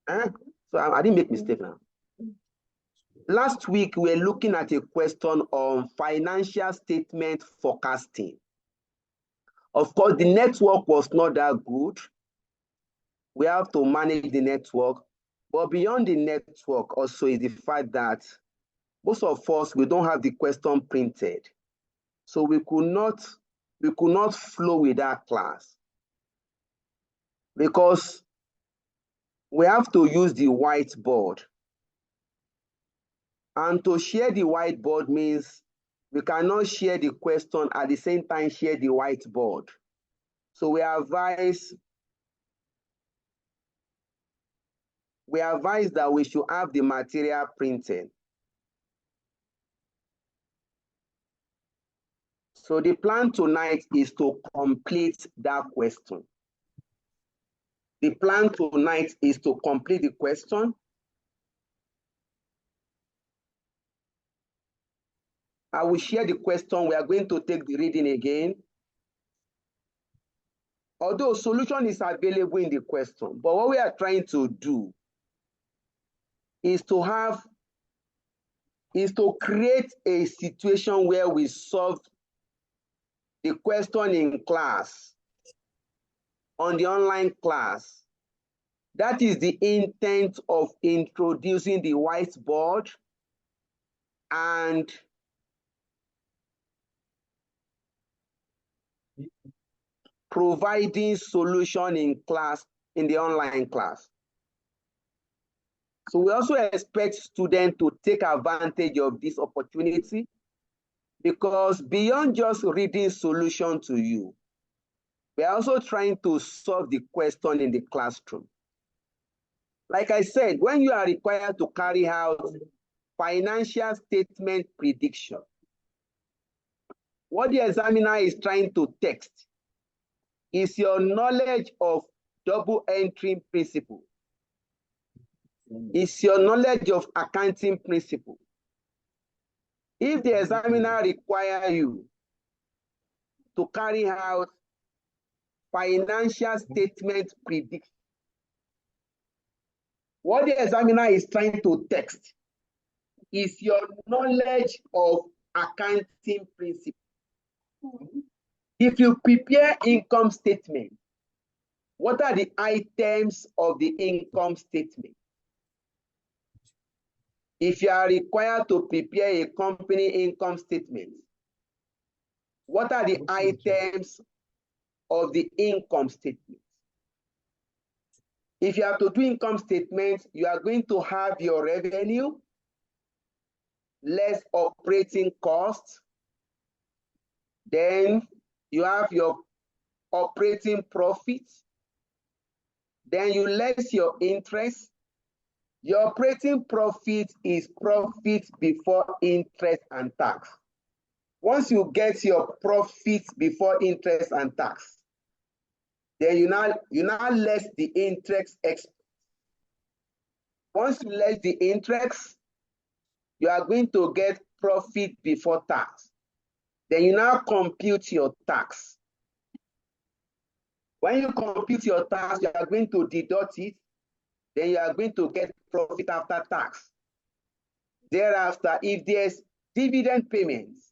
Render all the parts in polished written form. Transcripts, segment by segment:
So I didn't make mistake now. Last week, we were looking at a question on financial statement forecasting. Of course, the network was not that good. We have to manage the network. But beyond the network also is the fact that most of us, we don't have the question printed. So we could not flow with that class because we have to use the whiteboard. And to share the whiteboard means we cannot share the question at the same time share the whiteboard. So we advise that we should have the material printed. So the plan tonight is to complete that question. The plan tonight is to complete the question. I will share the question. We are going to take the reading again. Although solution is available in the question, but what we are trying to do is to create a situation where we solve the question in class, on the online class. That is the intent of introducing the whiteboard and providing solution in class, in the online class. So we also expect students to take advantage of this opportunity because beyond just reading solution to you, we are also trying to solve the question in the classroom. Like I said, when you are required to carry out financial statement prediction, what the examiner is trying to test is your knowledge of double entry principle. It's your knowledge of accounting principle. If the examiner requires you to carry out financial statement prediction, what the examiner is trying to test is your knowledge of accounting principle. If you prepare income statement, what are the items of the income statement? If you are required to prepare a company income statement, what are the items of the income statement? If you have to do income statement, you are going to have your revenue, less operating costs. Then you have your operating profits. Then you less your interest. Your operating profit is profit before interest and tax. Once you get your profit before interest and tax, then you now less the interest expense. Once you less the interest, you are going to get profit before tax. Then you now compute your tax. When you compute your tax, you are going to deduct it. Then you are going to get profit after tax. Thereafter, if there's dividend payments,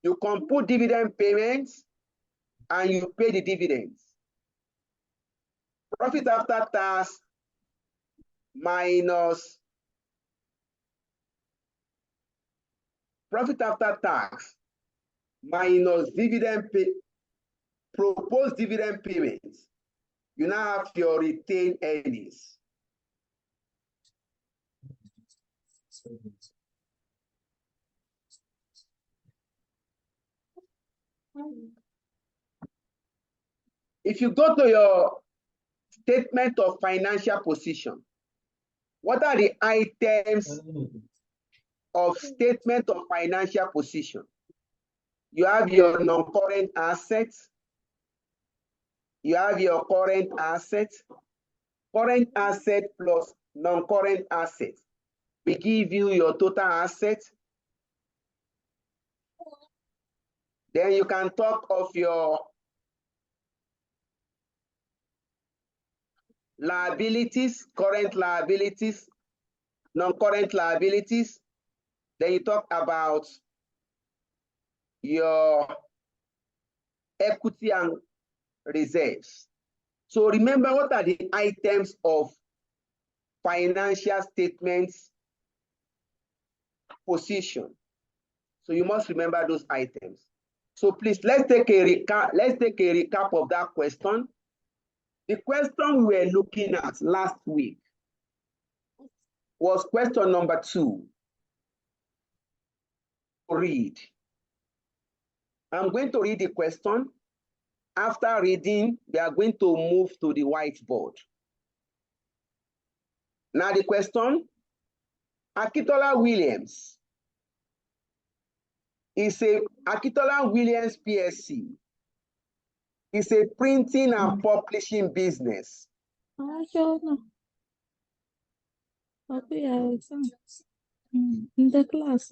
you compute dividend payments and you pay the dividends. Profit after tax minus profit after tax minus dividend pay, proposed dividend payments. You now have your retained earnings. If you go to your statement of financial position, what are the items of statement of financial position? You have your non-current assets. You have your current assets. Current asset plus non-current assets will give you your total assets. Then you can talk of your liabilities, current liabilities, non-current liabilities. Then you talk about your equity and reserves. So remember, what are the items of financial statements position? So you must remember those items. So please, let's take a recap. Let's take a recap of that question. The question we were looking at last week was question number 2. Read. I'm going to read the question. After reading, we are going to move to the whiteboard. Now the question, Akintola Williams Akintola Williams PSC is a printing and publishing business. In the class.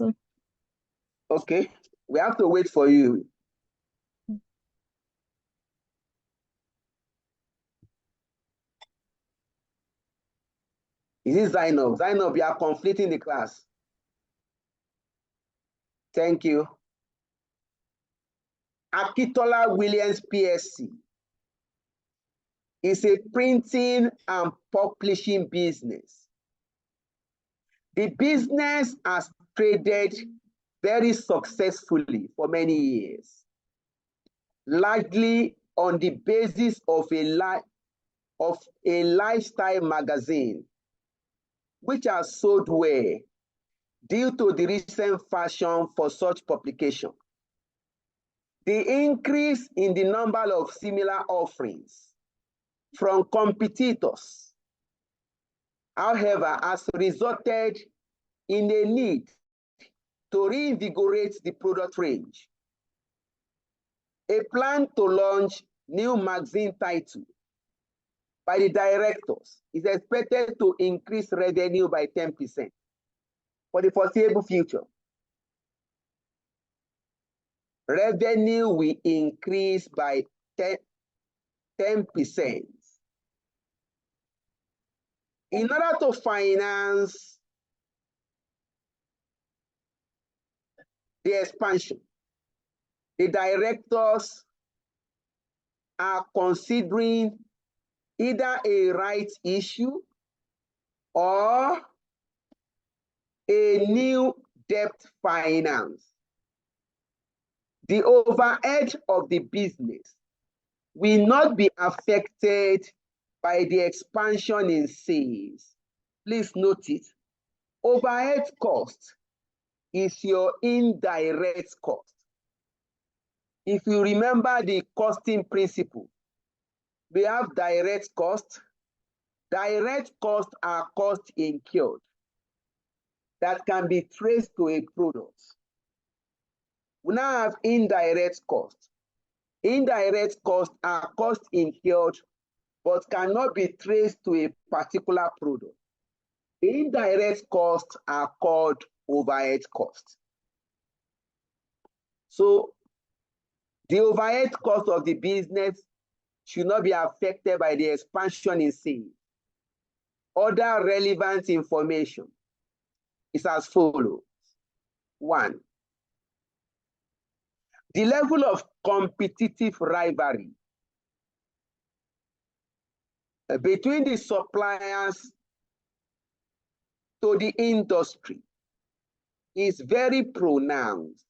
Okay, we have to wait for you. Is it Zainab? Zainab, you are completing the class. Thank you. Akintola Williams PSC is a printing and publishing business. The business has traded very successfully for many years, largely on the basis of a lifestyle magazine, which has sold well due to the recent fashion for such publication. The increase in the number of similar offerings from competitors, however, has resulted in a need to reinvigorate the product range. A plan to launch new magazine title by the directors is expected to increase revenue by 10% for the foreseeable future. Revenue will increase by 10%. In order to finance the expansion, the directors are considering either a rights issue or a new debt finance. The overhead of the business will not be affected by the expansion in sales. Please note it. Overhead cost is your indirect cost. If you remember the costing principle, we have direct cost. Direct costs are costs incurred that can be traced to a product. We now have indirect costs. Indirect costs are costs incurred but cannot be traced to a particular product. Indirect costs are called overhead costs. So the overhead cost of the business should not be affected by the expansion in sales. Other relevant information is as follows. 1, the level of competitive rivalry between the suppliers to the industry is very pronounced.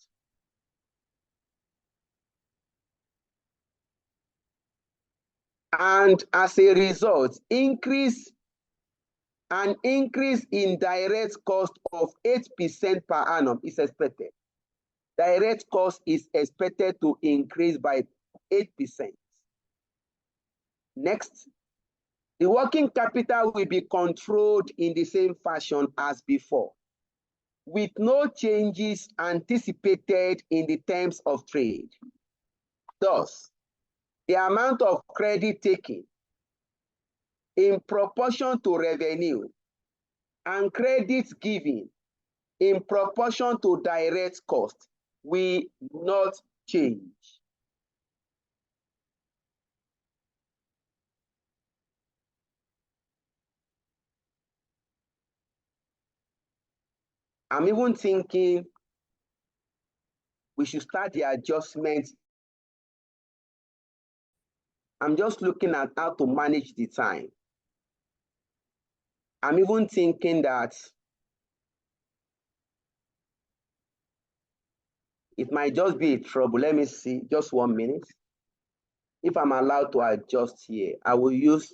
And as a result, an increase in direct cost of 8% per annum is expected. Direct cost is expected to increase by 8%. Next, the working capital will be controlled in the same fashion as before, with no changes anticipated in the terms of trade. Thus, the amount of credit taken in proportion to revenue and credit given in proportion to direct cost will not change. I'm even thinking we should start the adjustment. I'm just looking at how to manage the time. I'm even thinking that it might just be a trouble. Let me see, just 1 minute. If I'm allowed to adjust here, I will use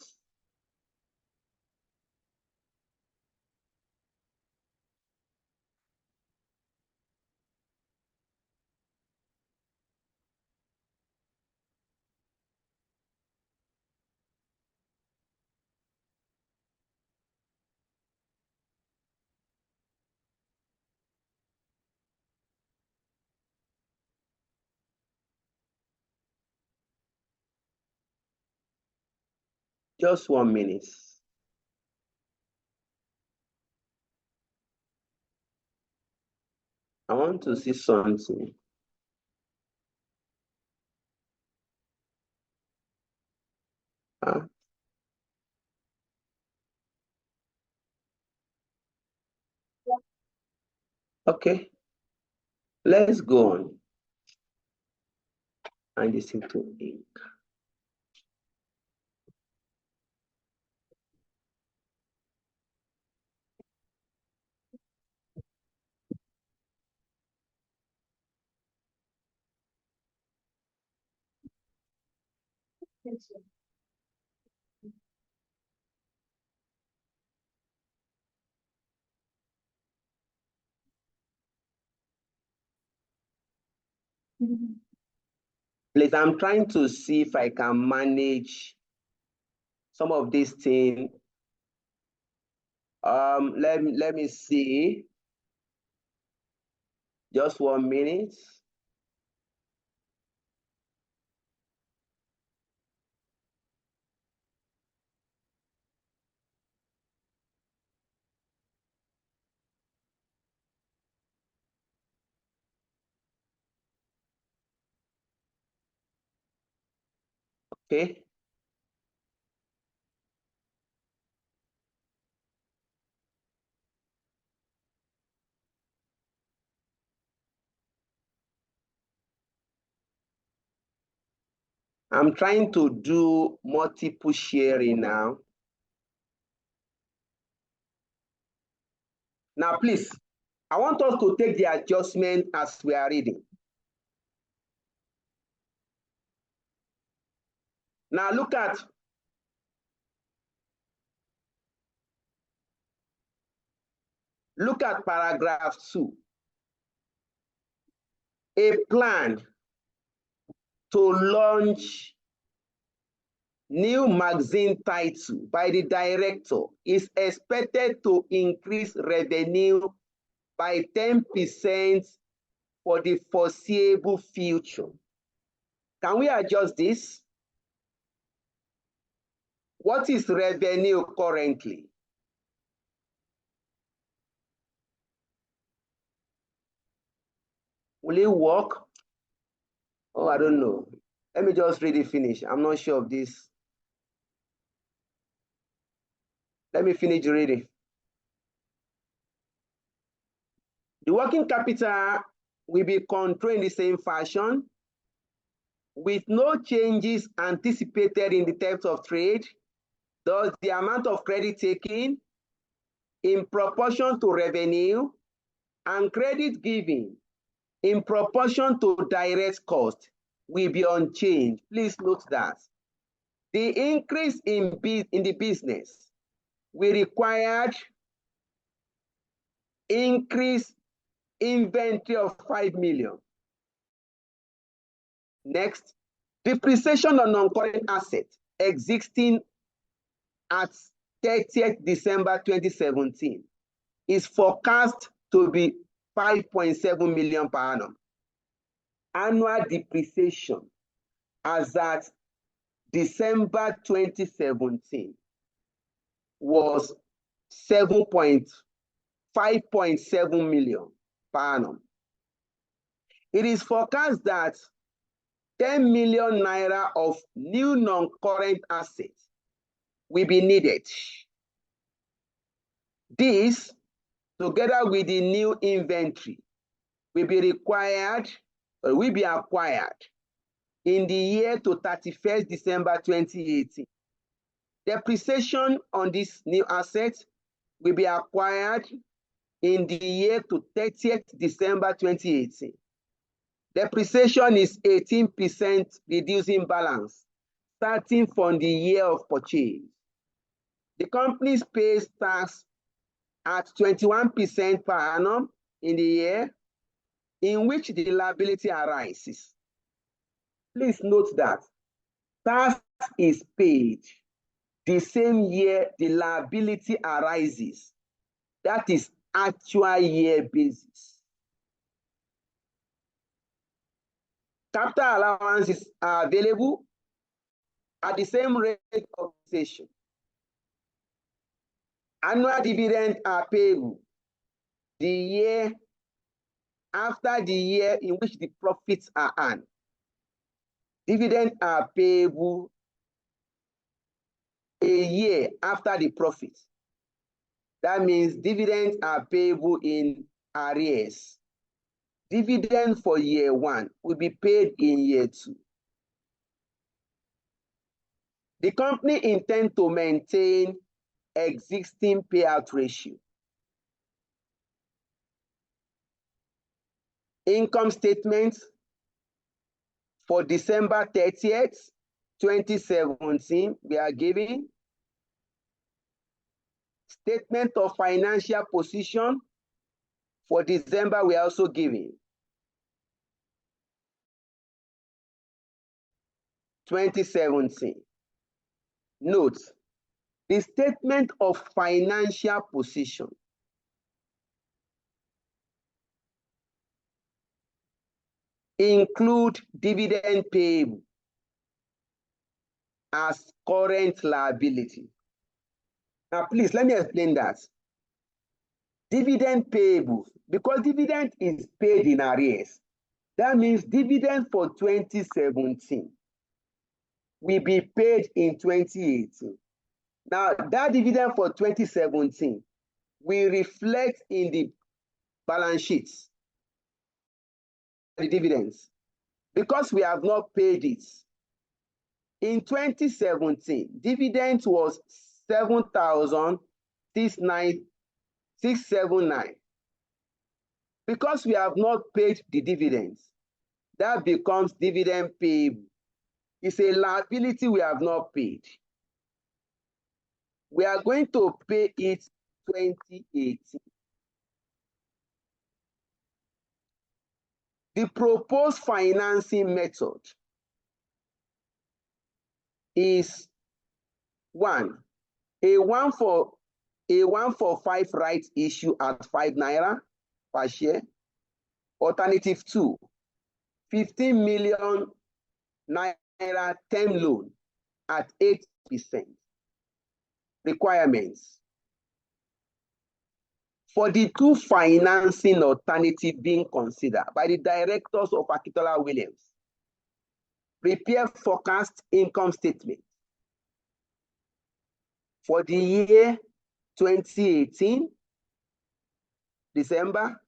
just 1 minute. I want to see something. Huh? Okay, let's go on and listen to ink. Please, I'm trying to see if I can manage some of these things. Let me see. Just 1 minute. Okay. I'm trying to do multiple sharing now. Now, please, I want us to take the adjustment as we are reading. Now, look at paragraph 2. A plan to launch new magazine title by the director is expected to increase revenue by 10% for the foreseeable future. Can we adjust this? What is revenue currently? Will it work? Oh, I don't know. Let me just read it finish. I'm not sure of this. Let me finish reading. The working capital will be controlled in the same fashion with no changes anticipated in the terms of trade. Thus, the amount of credit taken in proportion to revenue and credit given in proportion to direct cost will be unchanged. Please note that the increase in the business will require increase inventory of 5 million. Next, depreciation on non-current assets existing at 30th December 2017 is forecast to be 5.7 million per annum. Annual depreciation as at December 2017 was 5.7 million per annum. It is forecast that 10 million naira of new non-current assets will be needed. This together with the new inventory will be required or will be acquired in the year to 31st December 2018. Depreciation on this new asset will be acquired in the year to 30th December 2018. Depreciation is 18% reducing balance starting from the year of purchase. The company pays tax at 21% per annum in the year in which the liability arises. Please note that tax is paid the same year the liability arises. That is actual year basis. Capital allowances are available at the same rate of taxation. Annual dividends are payable the year after the year in which the profits are earned. Dividends are payable a year after the profits. That means dividends are payable in arrears. Dividend for year 1 will be paid in year 2. The company intends to maintain existing payout ratio. Income statement for December 30th, 2017, we are giving. Statement of financial position for December, we are also giving. 2017. Note, the statement of financial position include dividend payable as current liability. Now, please, let me explain that. Dividend payable, because dividend is paid in arrears, that means dividend for 2017 will be paid in 2018. Now, that dividend for 2017 will reflect in the balance sheets, the dividends, because we have not paid it. In 2017, dividend was 7,679. Because we have not paid the dividends, that becomes dividend payable. It's a liability we have not paid. We are going to pay it 2018. The proposed financing method is a one for 5 rights issue at 5 naira per share. Alternative 2, 15 million naira term loan at 8%. Requirements. For the 2 financing alternatives being considered by the directors of Akintola Williams, prepare forecast income statement for the year 2018, December,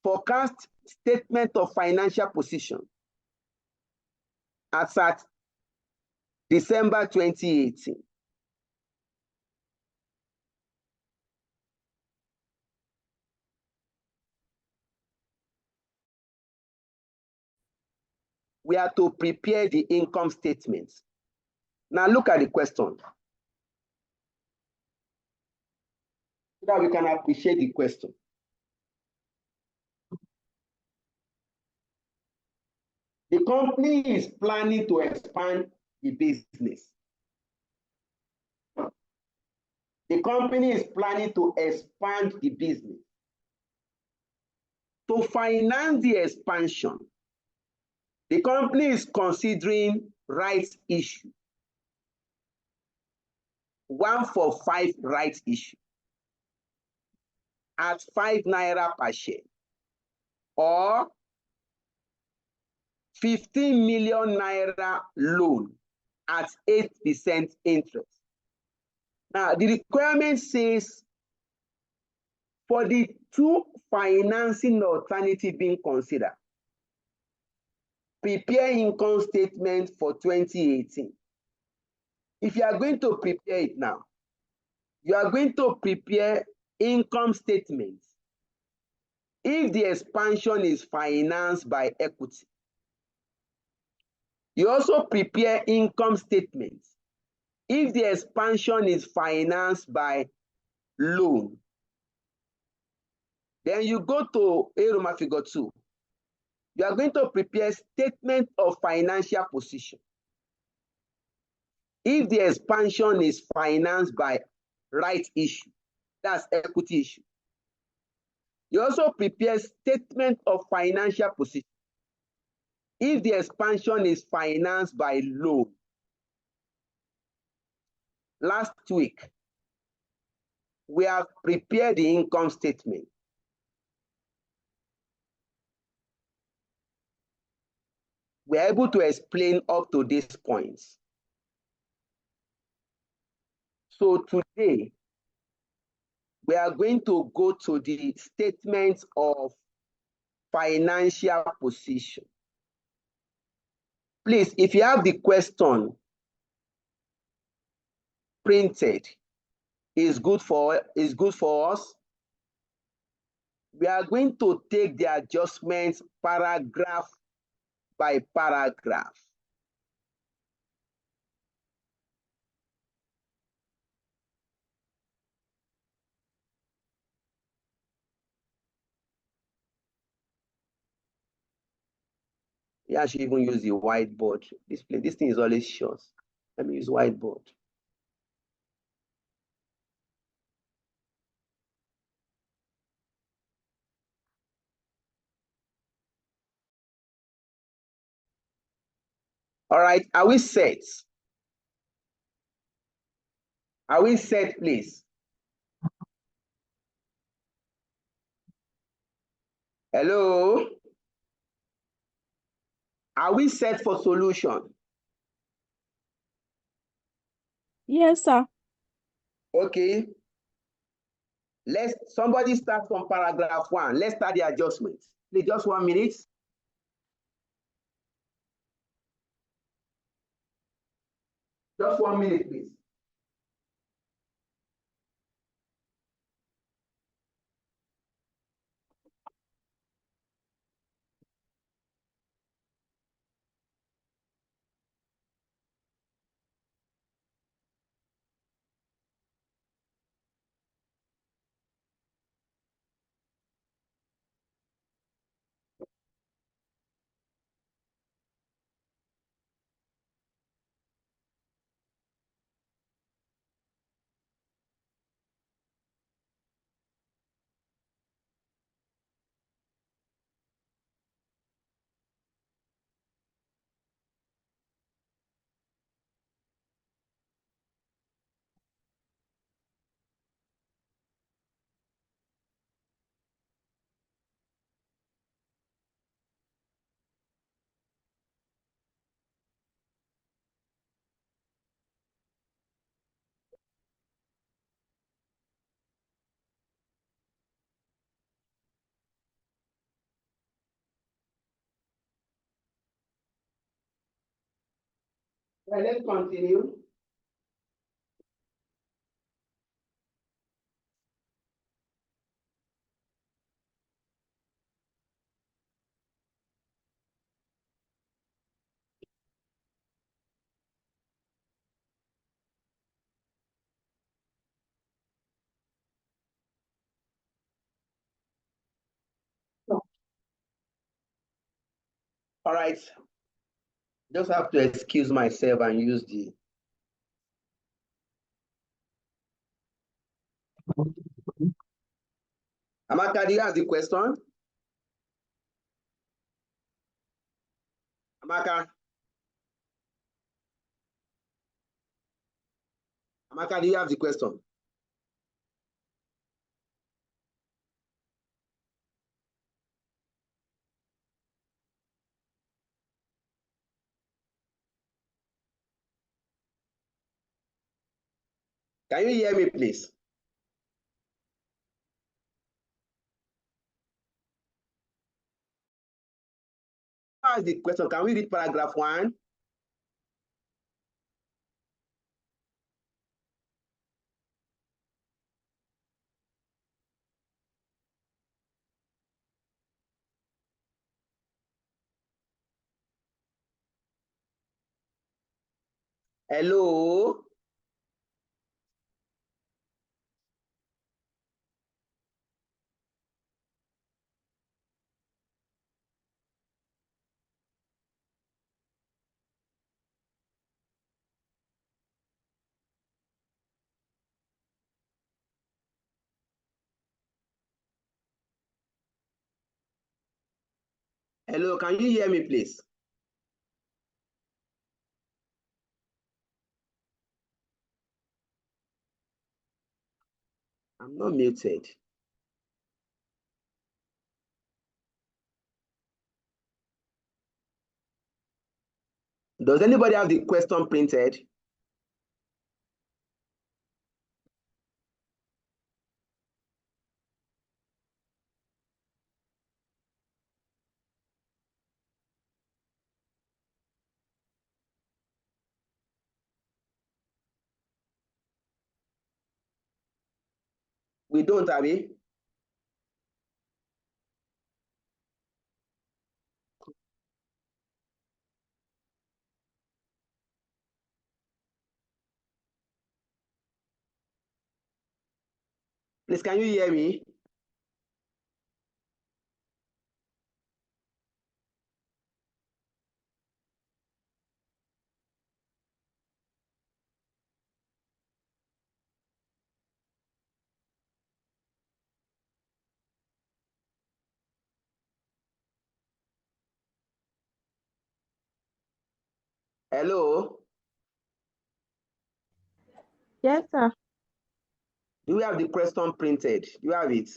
forecast statement of financial position as at December 2018. We are to prepare the income statement. Now look at the question, so that we can appreciate the question. The company is planning to expand the business. The company is planning to expand the business. To finance the expansion, the company is considering rights issue. 1 for 5 rights issue at 5 naira per share, or 15 million naira loan at 8% interest. Now, the requirement says For the two financing alternatives being considered, prepare income statement for 2018. If you are going to prepare it now, you are going to prepare income statement if the expansion is financed by equity. You also prepare income statement if the expansion is financed by loan. Then you go to Roman figure 2. You are going to prepare statement of financial position if the expansion is financed by right issue, that's equity issue. You also prepare statement of financial position if the expansion is financed by loan. Last week, we have prepared the income statement. We are able to explain up to these points. So today, we are going to go to the statement of financial position. Please, if you have the question printed, is good for us. We are going to take the adjustments paragraph by paragraph. Yeah, I should even use the whiteboard display. This thing is always short. Let me use whiteboard. All right, are we set? Are we set, please? Hello? Are we set for solution? Yes, sir. Okay. Somebody start from paragraph 1. Let's start the adjustments. Please, just 1 minute. Just 1 minute, please. Well, let's continue. All right. Just have to excuse myself and use the. Amaka, do you have the question? Amaka? Amaka, do you have the question? Can you hear me, please? ask the question? Can we read paragraph 1? Hello? Hello, can you hear me, please? I'm not muted. Does anybody have the question printed? We don't, Abby. Please, can you hear me? Hello? Yes, sir. Do we have the question printed? Do you have it?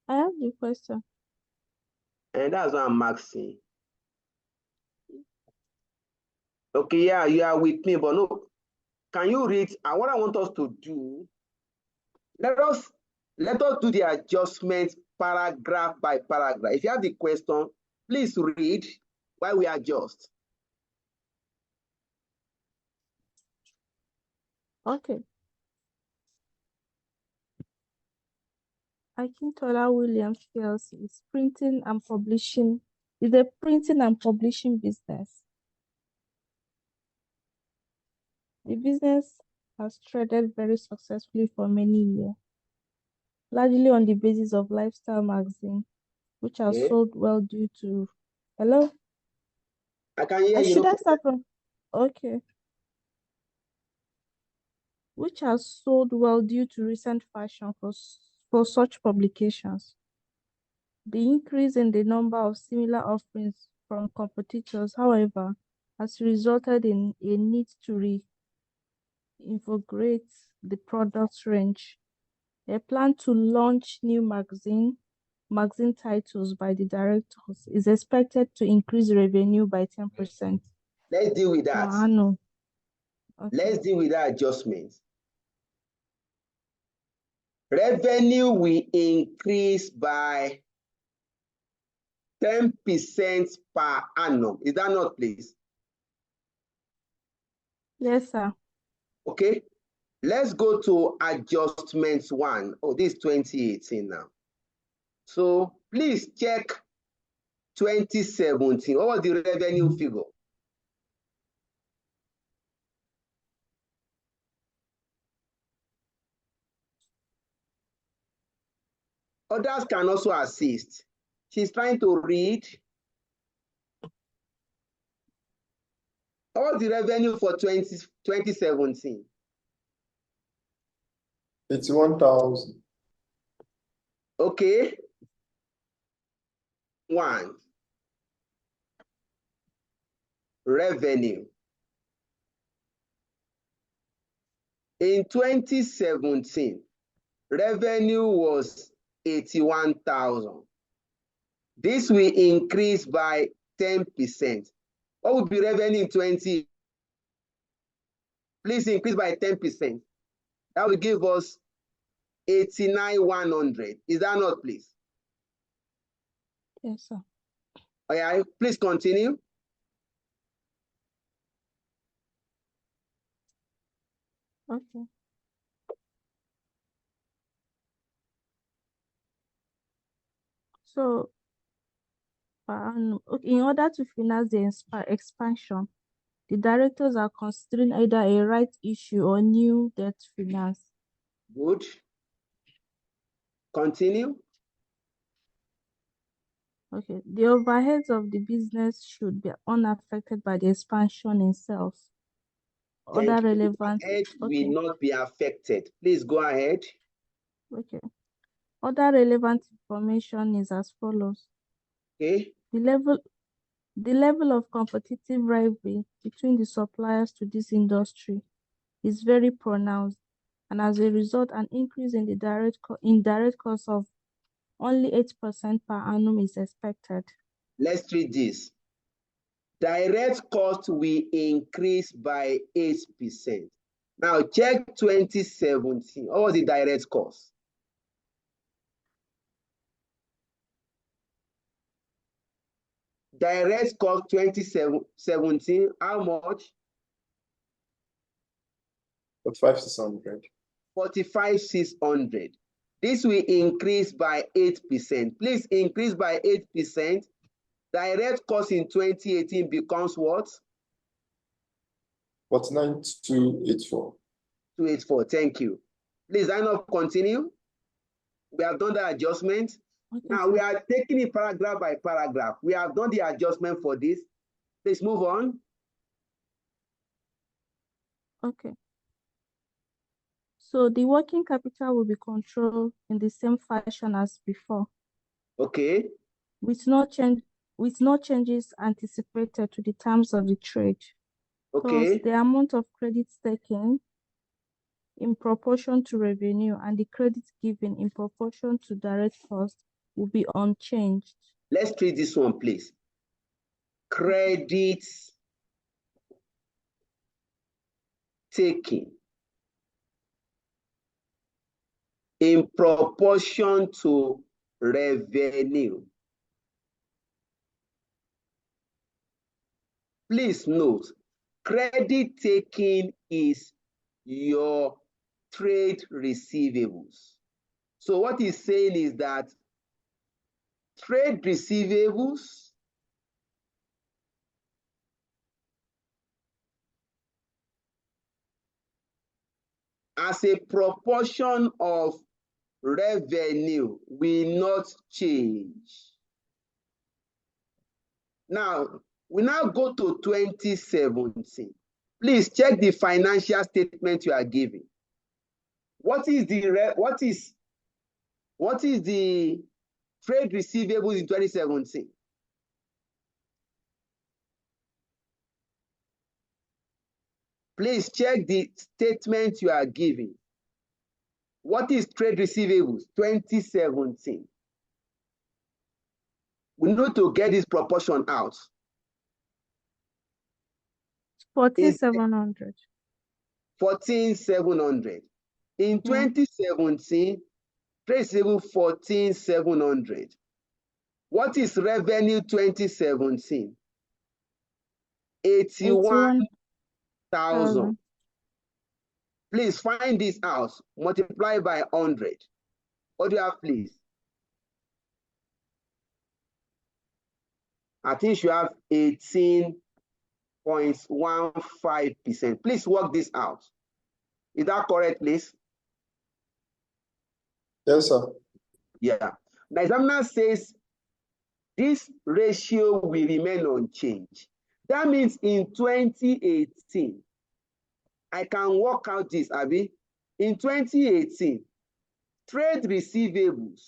I have the question. And that's what I'm asking. Okay, yeah, you are with me, but no. Can you read? And what I want us to do, let us do the adjustment paragraph by paragraph. If you have the question, please read while we adjust. Okay. Akintola Williams PLC is a printing and publishing business. The business has traded very successfully for many years, largely on the basis of lifestyle magazine, which has Okay. sold well due to. Hello? I can hear you. Should I start from? Okay. Which has sold well due to recent fashion for such publications. The increase in the number of similar offerings from competitors, however, has resulted in a need to reinvigorate the product range. A plan to launch new magazine titles by the directors is expected to increase revenue by 10%. Let's deal with that. per annum. Okay. Let's deal with that adjustment. Revenue will increase by 10% per annum. Is that not, please? Yes, sir. Okay. Let's go to adjustments 1. Oh, this is 2018 now. So please check 2017. What was the revenue figure? Others can also assist. She's trying to read. What was the revenue for 2017? 81,000. Okay. 1. Revenue. In 2017, revenue was 81,000. This will increase by 10%. What would be revenue in 20? Please increase by 10%. That will give us 89,100. Is that not, please? Yes, sir. All right, please continue. Okay. So, in order to finance the expansion, the directors are considering either a rights issue or new debt finance. Good. Continue. Okay. The overheads of the business should be unaffected by the expansion itself. Thank Other you. relevant. Overhead Okay. will not be affected. Please go ahead. Okay. Other relevant information is as follows. Okay. The level of competitive rivalry between the suppliers to this industry is very pronounced, and as a result, an increase in the indirect cost of only 8% per annum is expected. Let's read this. Direct cost will increase by 8%. Now check 2017. What was the direct cost? Direct cost 2017, how much? 45,600. 45,600. This will increase by 8%. Please increase by 8%. Direct cost in 2018 becomes what? 49,284. 284. Thank you. Please, I not continue. We have done the adjustment. Okay, Now sir. we are taking it paragraph by paragraph. We have done the adjustment for this. Please move on. Okay. So the working capital will be controlled in the same fashion as before, Okay. with no changes anticipated to the terms of the trade. Thus, Okay. the amount of credit taken in proportion to revenue and the credit given in proportion to direct cost will be unchanged. Let's treat this one, please. Credit taking in proportion to revenue. Please note, credit taking is your trade receivables. So what he's saying is that trade receivables as a proportion of revenue will not change. Now, we now go to 2017. Please check the financial statement you are giving. What is the trade receivables in 2017? Please check the statement you are giving. What is trade receivables 2017? We need to get this proportion out. 14,700. 14,700. In 2017, trade receivable 14,700. What is revenue 2017? 81,000. Please find this out. Multiply by 100. What do you have, please? I think you have 18.15%. Please work this out. Is that correct, please? Yes, sir. Yeah. The examiner says this ratio will remain unchanged. That means in 2018, I can work out this, Abi. In 2018, trade receivables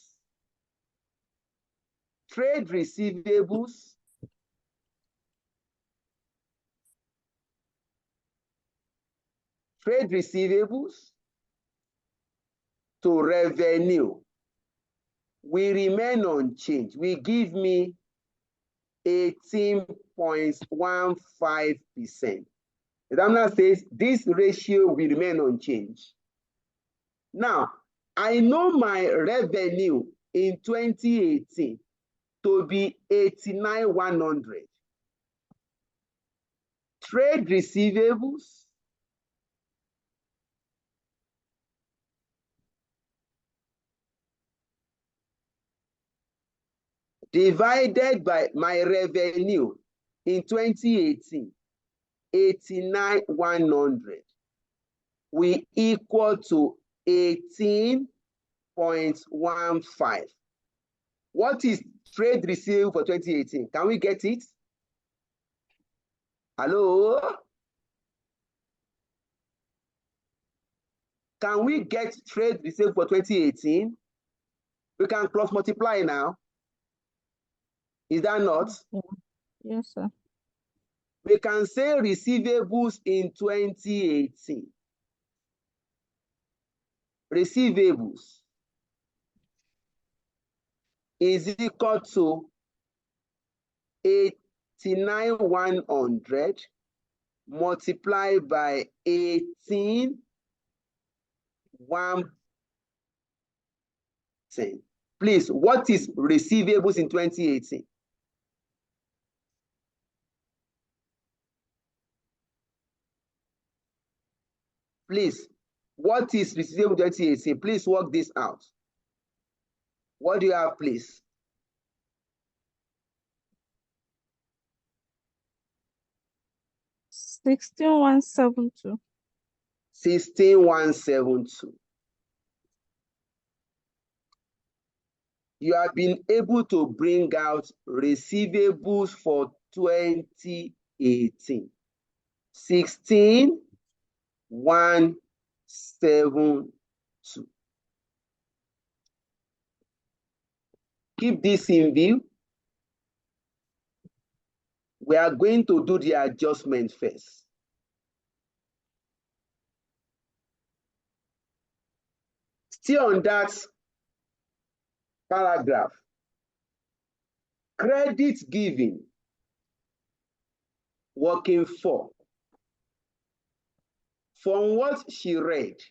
to revenue will remain unchanged. Will give me 18.15%. The examiner says this ratio will remain unchanged. Now, I know my revenue in 2018 to be 89,100. Trade receivables divided by my revenue in 2018, 89,100, will equal to 18.15. What is trade receivable for 2018? Can we get it? Hello? Can we get trade receivable for 2018? We can cross multiply now. Is that not? Yeah. Yes, sir. We can say receivables in 2018. Receivables is equal to 89,100 multiplied by 18,1%. Please, what is receivables in 2018? Please, what is receivable 2018? Please work this out. What do you have, please? $16,172. 16,172. You have been able to bring out receivables for 2018. 16,172. Keep this in view. We are going to do the adjustment first. Still on that paragraph, credit given, working for. From what she read,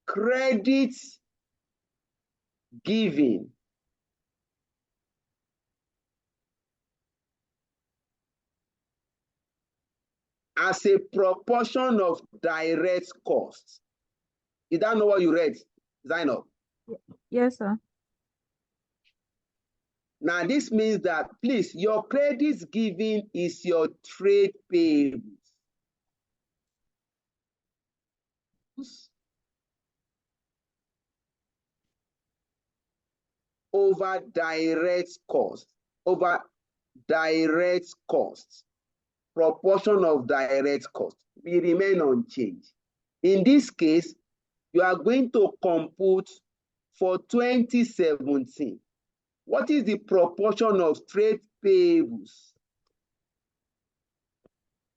credit given as a proportion of direct costs. You don't know what you read, Zainab? Yes, sir. Now, this means that, please, your credits given is your trade payables over direct costs, proportion of direct costs will remain unchanged. In this case, you are going to compute for 2017. What is the proportion of trade payables?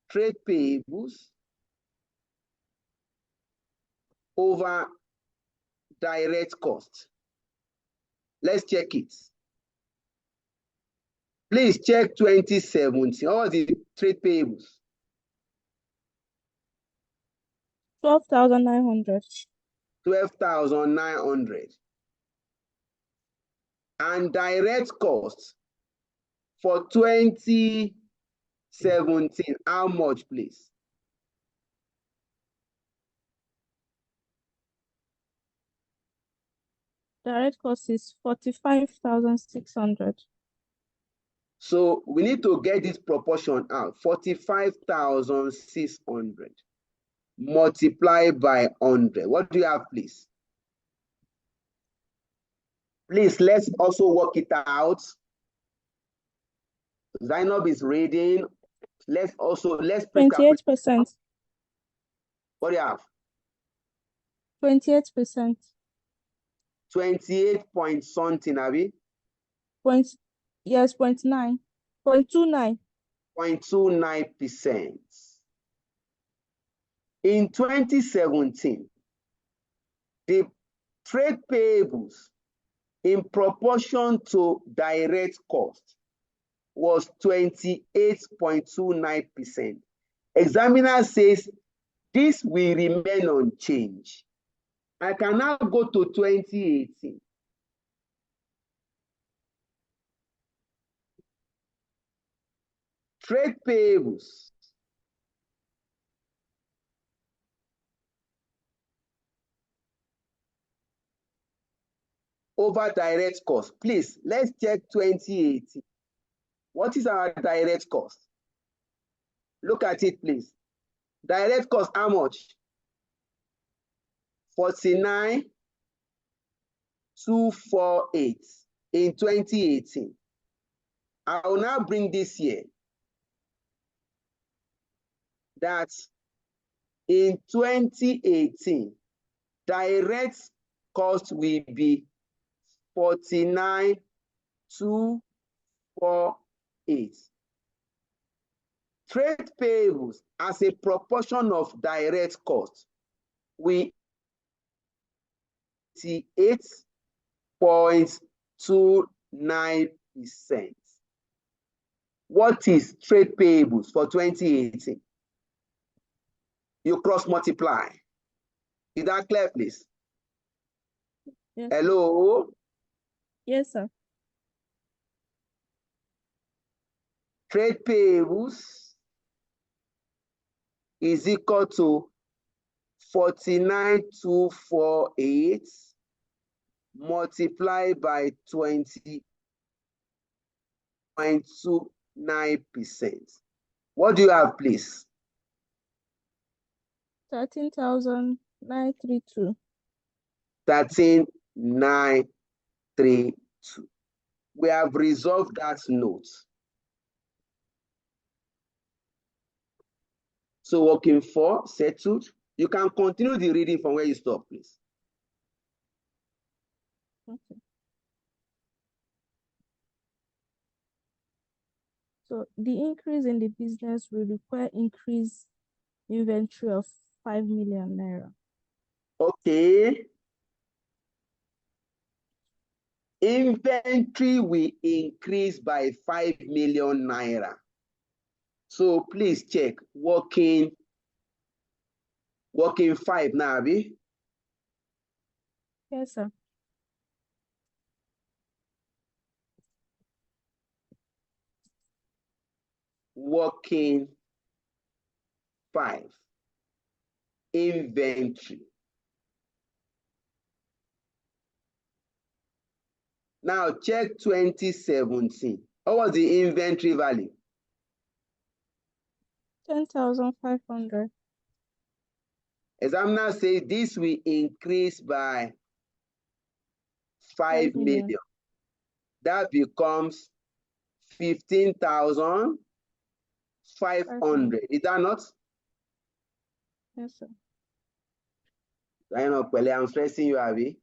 Trade payables over direct costs. Let's check it. Please check 2017. What was the trade payables? 12,900. 12,900. And direct costs for 2017, how much, please? Direct cost is 45,600. So we need to get this proportion out. 45,600 multiplied by 100. What do you have, please? Please, let's also work it out. Zainab is reading. Let's 28%. What do you have? 28%. 28 point something, Abby? Yes, 0.9. 0.29. 0.29%. In 2017, the trade payables in proportion to direct cost was 28.29%. Examiner says this will remain unchanged. I can now go to 2018. Trade payables. Over direct cost. Please, let's check 2018. What is our direct cost? Look at it, please. Direct cost, how much? 49,248 in 2018. I will now bring this here. That in 2018, direct cost will be 49,248. Trade payables as a proportion of direct cost, we 8.29%. What is trade payables for 2018? You cross multiply. Is that clear, please? Yes. Hello? Yes, sir. Trade payables is equal to 49,248 multiplied by 20.29%. What do you have, please? 13,932. 13,932. We have resolved that note. So working for settled. You can continue the reading from where you stop, please. Okay. So the increase in the business will require increased inventory of 5 million naira. Okay. Inventory will increase by 5 million naira. So please check working 5 now, Abi. Yes, sir. Working 5. Inventory. Now check 2017. What was the inventory value? 10,500. Examiner says this will increase by 5 million. That becomes 15,500. Is that not? Yes, sir. I know, Pele, I'm stressing you, Abi.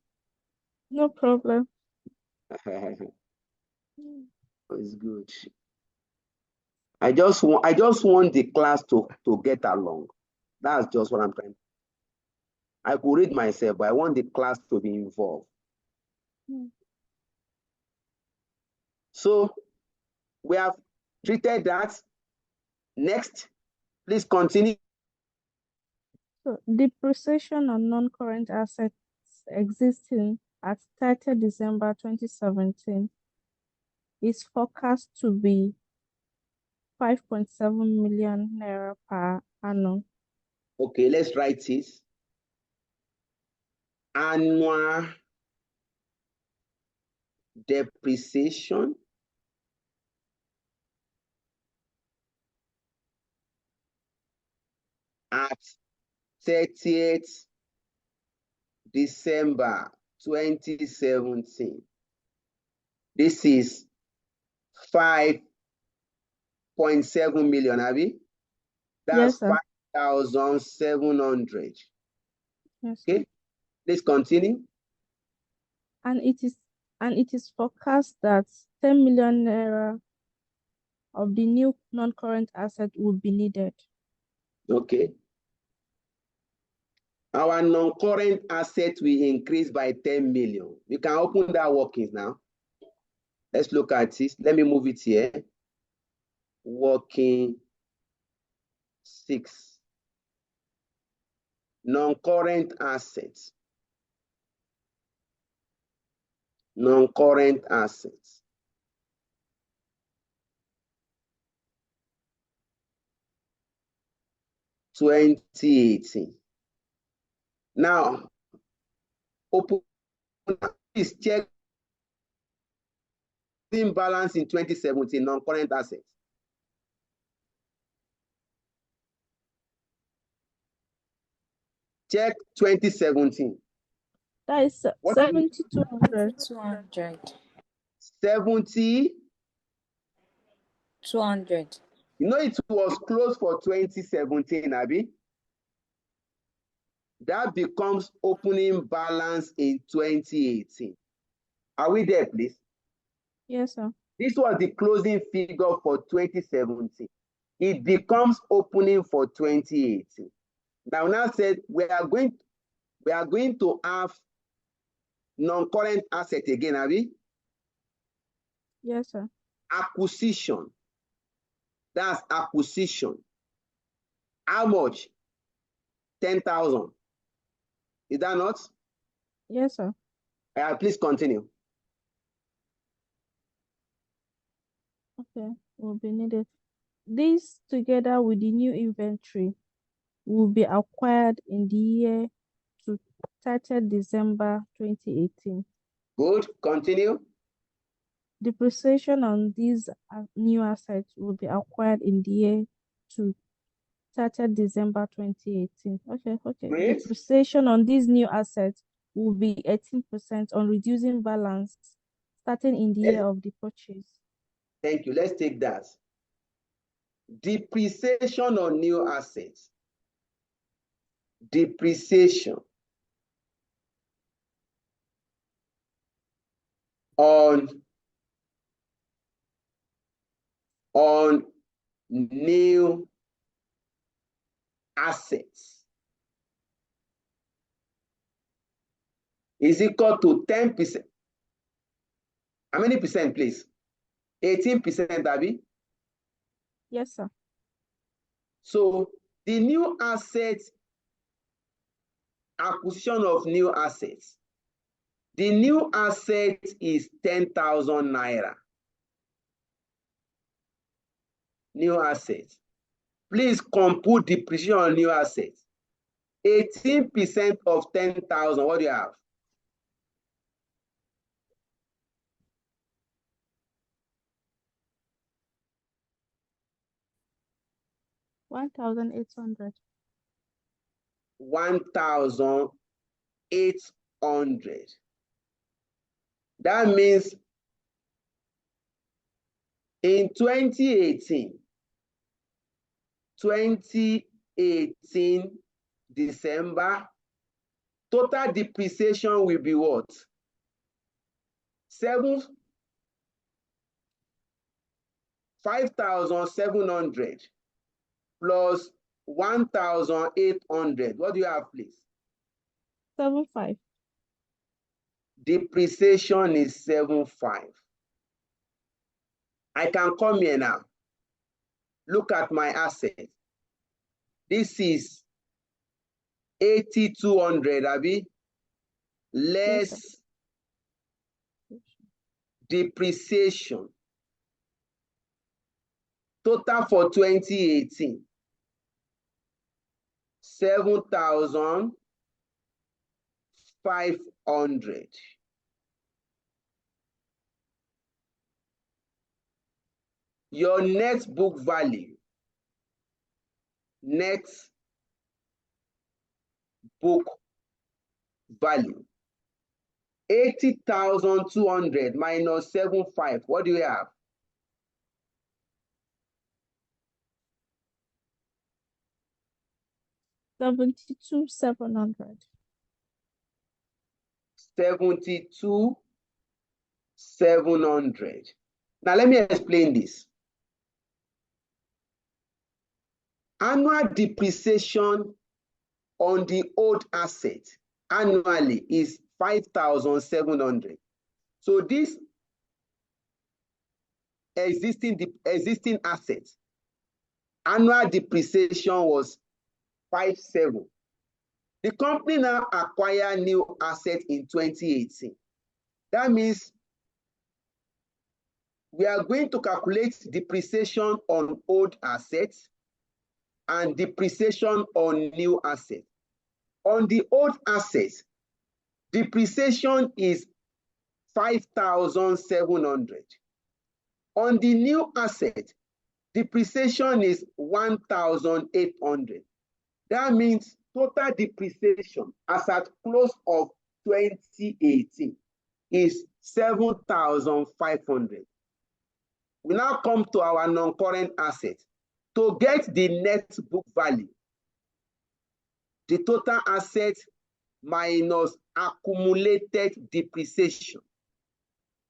No problem. It's good. I just want the class to get along. That's just what I'm trying. I could read myself, but I want the class to be involved. So we have treated that. Next, please continue. So depreciation on non-current assets existing at 30 December 2017 is forecast to be 5.7 million naira per annum. Okay, let's write this. Annual depreciation at 30th December 2017. This is 5.7 million, Abi. That's Yes, sir. 5,700. Yes. Okay, please continue. And it is forecast that 10 million naira of the new non-current asset would be needed. Okay. Our non-current asset will increase by 10 million. You can open that workings now. Let's look at this. Let me move it here. Working 6. Non-current assets. Non-current assets. 2018. Now, open, please check balance in 2017, non-current assets. Check 2017. That is 7,200. 200. 70. 200. You know, it was closed for 2017, Abby. That becomes opening balance in 2018. Are we there, please? Yes, sir. This was the closing figure for 2017. It becomes opening for 2018. Now said we are going to have non-current asset again, Abby. Yes, sir. Acquisition. That's acquisition. How much? 10,000. Is that not? Yes, sir. Please continue. Okay, will be needed. This, together with the new inventory, will be acquired in the year to 30th December 2018. Good. Continue. Depreciation on these new assets will be acquired in the year to 30th December 2018. Okay. Great. Depreciation on these new assets will be 18% on reducing balance starting in the year of the purchase. Thank you. Let's take that. Depreciation on new assets. Depreciation on new assets is equal to 10%. How many percent, please? 18%, Abby? Yes, sir. So the new assets, acquisition of new assets. The new asset is 10,000 naira. New assets. Please compute depreciation on new assets. 18% of 10,000. What do you have? $1,800. 1,800. That means in 2018 December, total depreciation will be what? 5,700 plus 1,800. What do you have, please? 7,500. Depreciation is 7,500. I can come here now. Look at my asset. This is 8,200, Abby. Less depreciation. Total for 2018. 7,500. Your net book value. Net book value. 80,200 minus 7,500. What do you have? $72,700. 72,700. Now let me explain this. Annual depreciation on the old asset annually is 5,700. So this existing asset, annual depreciation was 5,700. The company now acquire new asset in 2018. That means we are going to calculate depreciation on old assets and depreciation on new assets. On the old assets, depreciation is 5,700. On the new asset, depreciation is 1,800. That means total depreciation as at close of 2018 is 7,500. We now come to our non-current assets. To get the net book value, the total assets minus accumulated depreciation.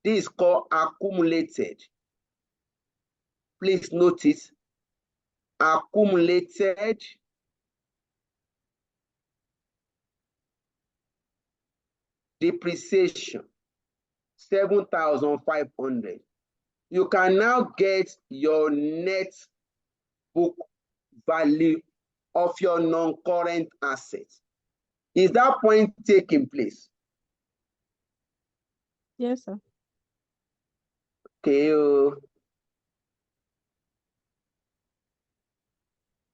This is called accumulated. Please notice, accumulated depreciation, 7,500. You can now get your net book value of your non-current assets. Is that point taking place? Yes, sir. Okay.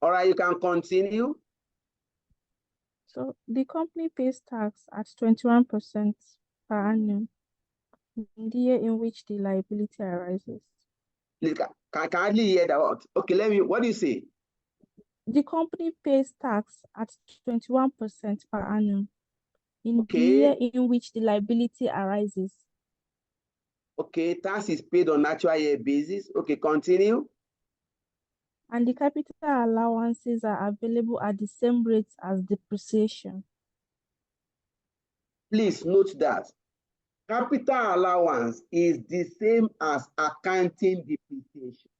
All right, you can continue. So the company pays tax at 21% per annum in the year in which the liability arises. Please, can hardly hear that word. Okay, what do you say? The company pays tax at 21% per annum in the year in which the liability arises. Okay, tax is paid on actual year basis. Okay, continue. And the capital allowances are available at the same rates as depreciation. Please note that capital allowance is the same as accounting depreciation.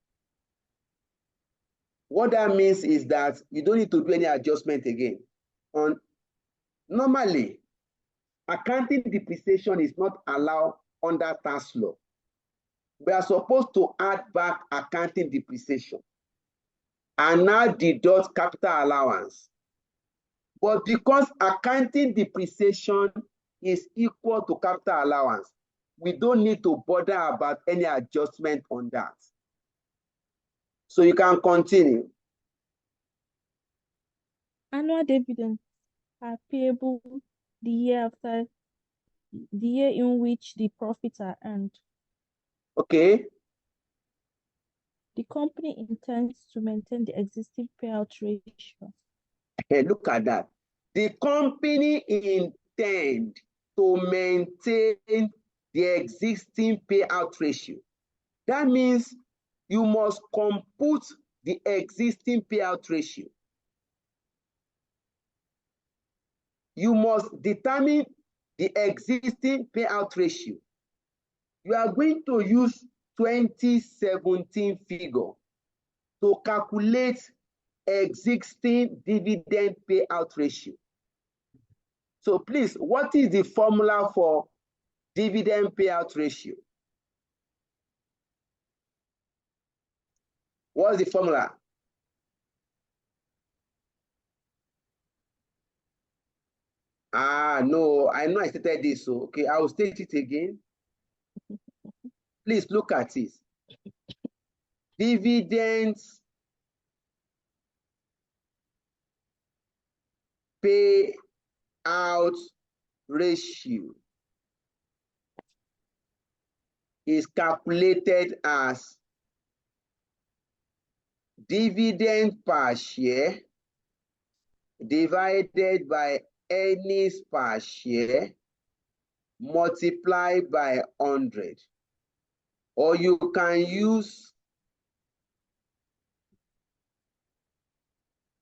What that means is that you don't need to do any adjustment again. Normally, accounting depreciation is not allowed under tax law. We are supposed to add back accounting depreciation and now deduct capital allowance. But because accounting depreciation is equal to capital allowance, we don't need to bother about any adjustment on that. So you can continue. Annual dividends are payable the year after the year in which the profits are earned. Okay. The company intends to maintain the existing payout ratio. Hey, look at that. The company intends to maintain the existing payout ratio. That means you must compute the existing payout ratio. You must determine the existing payout ratio. You are going to use 2017 figure to calculate existing dividend payout ratio. So please, what is the formula for dividend payout ratio? What's the formula? No, I know I stated this, so okay, I will state it again. Please look at it. Dividends payout ratio is calculated as dividend per share divided by earnings per share multiplied by 100. Or you can use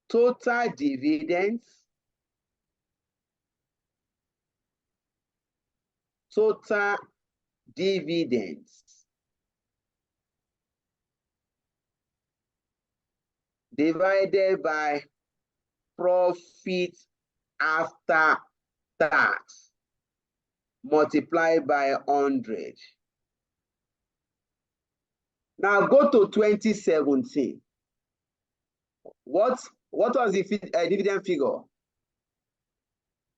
total dividends divided by profit after tax multiplied by 100. Now go to 2017. What was the dividend figure?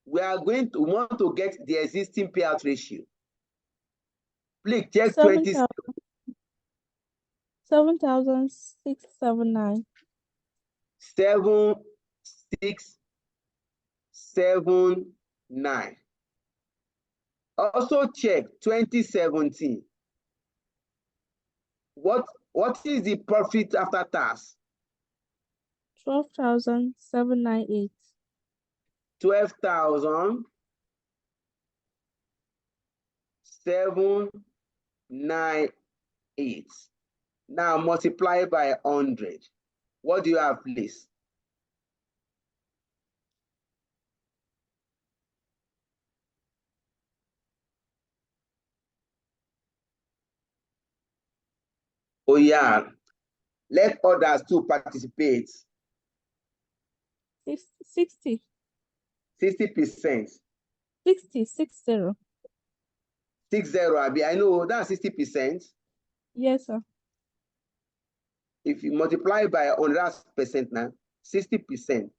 We want to get the existing payout ratio. Please check 7,679. 7,679. Also check 2017. What is the profit after tax? 12,798. 12,798. Now multiply by 100. What do you have, please? Oh yeah, let others too participate. 60. 60%. 60. 60, Abi. I know that's 60%. Yes, sir. If you multiply by 100% now, 60%.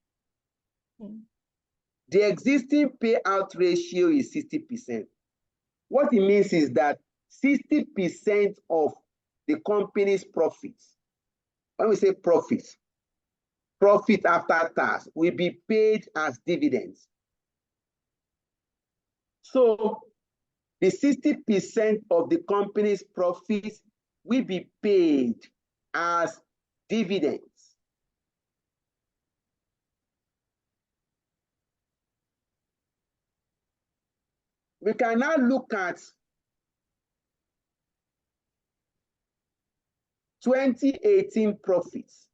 The existing payout ratio is 60%. What it means is that 60% of the company's profits, when we say profit after tax, will be paid as dividends. So the 60% of the company's profits will be paid as dividends. We can now look at 2018 profits.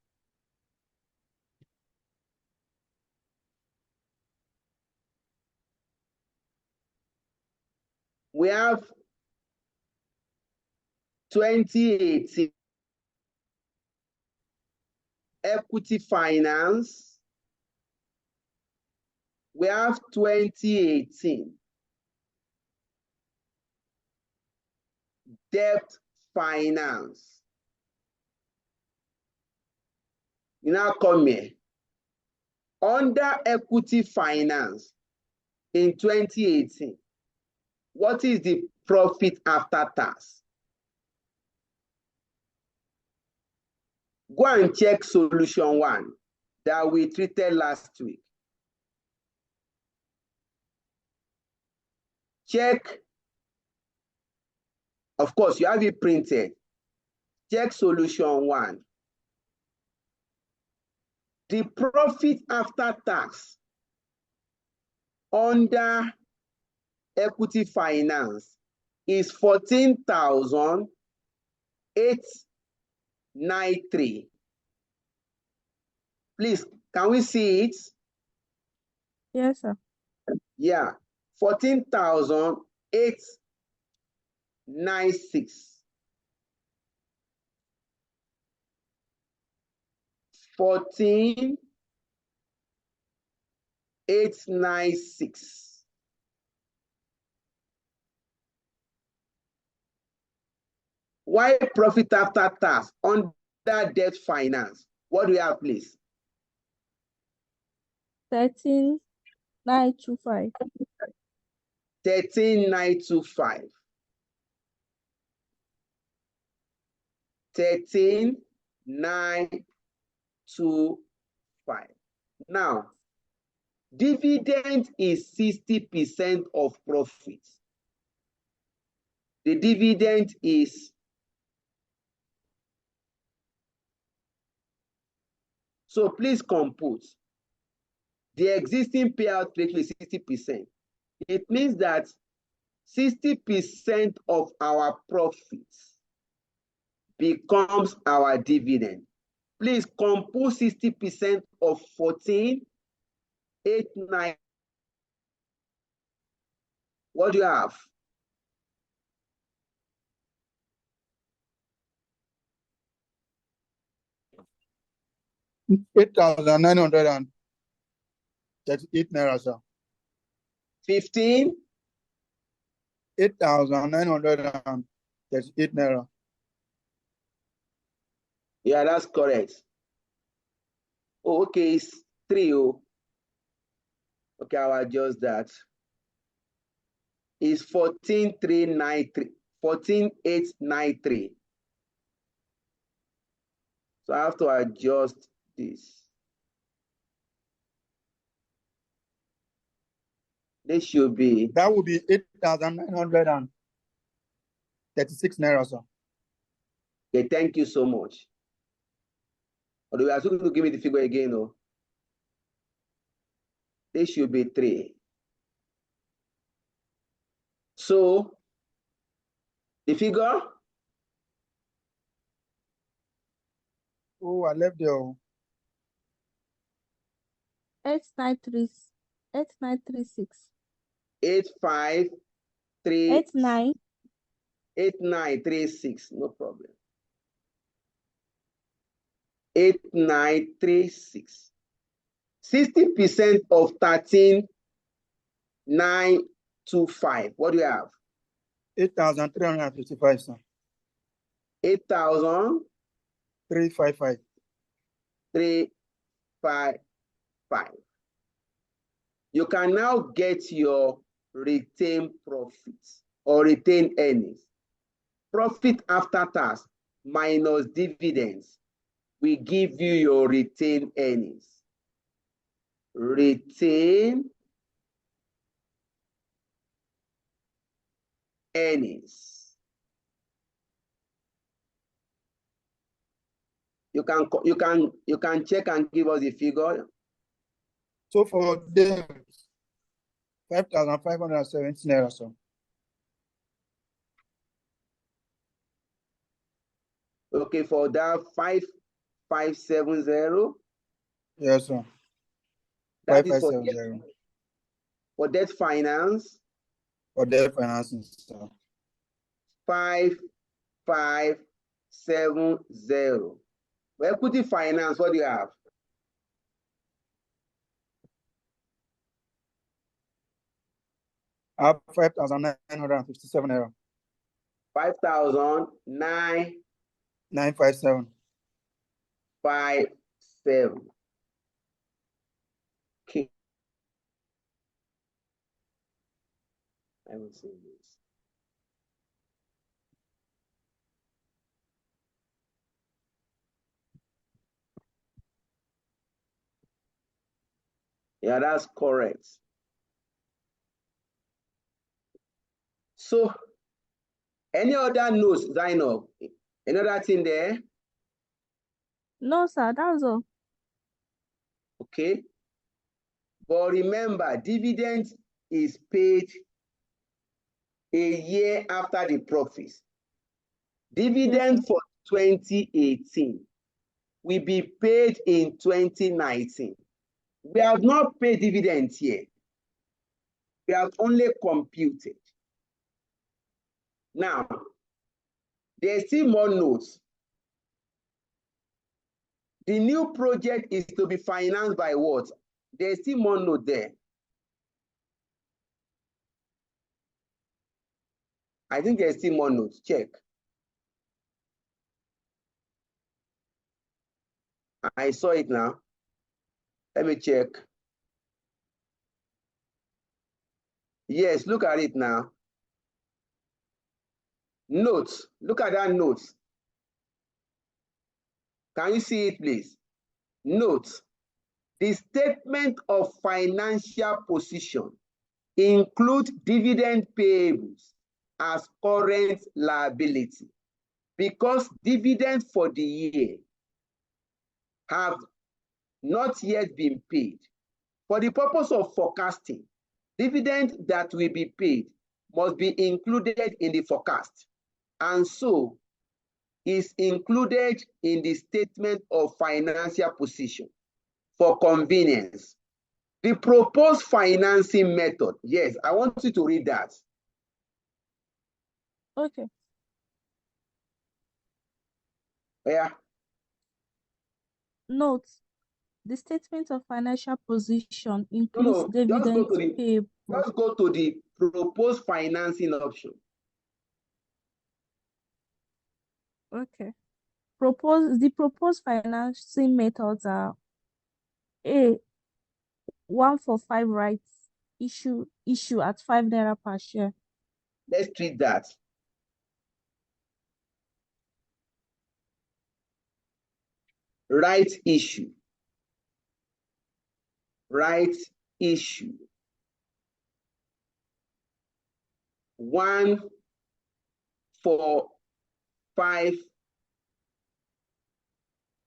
We have 2018 equity finance. We have 2018 debt finance. You now come here. Under equity finance in 2018, what is the profit after tax? Go and check solution 1 that we treated last week. Check, of course, you have it printed. Check solution 1. The profit after tax under equity finance is 14,893. Please, can we see it? Yes, sir. Yeah, 14,896. 14,896. Why profit after tax under debt finance? What do you have, please? 13,925. 13,925. 13,925. Now, dividend is 60% of profit. The dividend is, so please compute. The existing payout ratio is 60%. It means that 60% of our profits becomes our dividend. Please compute 60% of 14,890. What do you have? Naira, sir. 15? 8,938 Naira. Yeah, that's correct. Oh, okay, it's 3. Oh. Okay, I'll adjust that. It's 14,393. 14,893. So I have to adjust this. This should be That would be 8,936 naira, sir. okay. Thank you so much. Although you are going to give me the figure again, though. This should be 3. So the figure. Oh, I left there. 8936. 8536. 89. 8936. No problem. 8936. 60% of 13,925. What do you have? 8,355, sir. 8,355. 355. You can now get your retained profits or retained earnings. Profit after tax minus dividends will give you your retained earnings. Retained earnings. You can check and give us the figure. So for them, 5,570 naira, sir. Okay, for that 5570. Yes, sir. That is 5570. For debt finance. For debt financing, sir. 5570. For equity finance, what do you have? I have 5,957 naira. 5,957. 957. Okay. I will say this. Yeah, that's correct. So, any other notes, Zainab? Any other thing there? No, sir, that's all. Okay. But remember, dividend is paid a year after the profits. Dividend for 2018 will be paid in 2019. We have not paid dividends yet. We have only computed. Now, there's still more notes. The new project is to be financed by what? There's still more note there. I think there's still more notes. Check. I saw it now. Let me check. Yes, look at it now. Notes. Look at that notes. Can you see it, please? Notes. The statement of financial position includes dividend payables as current liability because dividends for the year have not yet been paid. For the purpose of forecasting, dividend that will be paid must be included in the forecast, and so is included in the statement of financial position for convenience. The proposed financing method, yes, I want you to read that. Okay. Yeah. Note, the statement of financial position includes No, dividends payable. Let's go to the proposed financing option. Okay. The proposed financing methods are A, 145 rights issue at 5 naira per share. Let's treat that. Right issue. Right issue. 1 for 5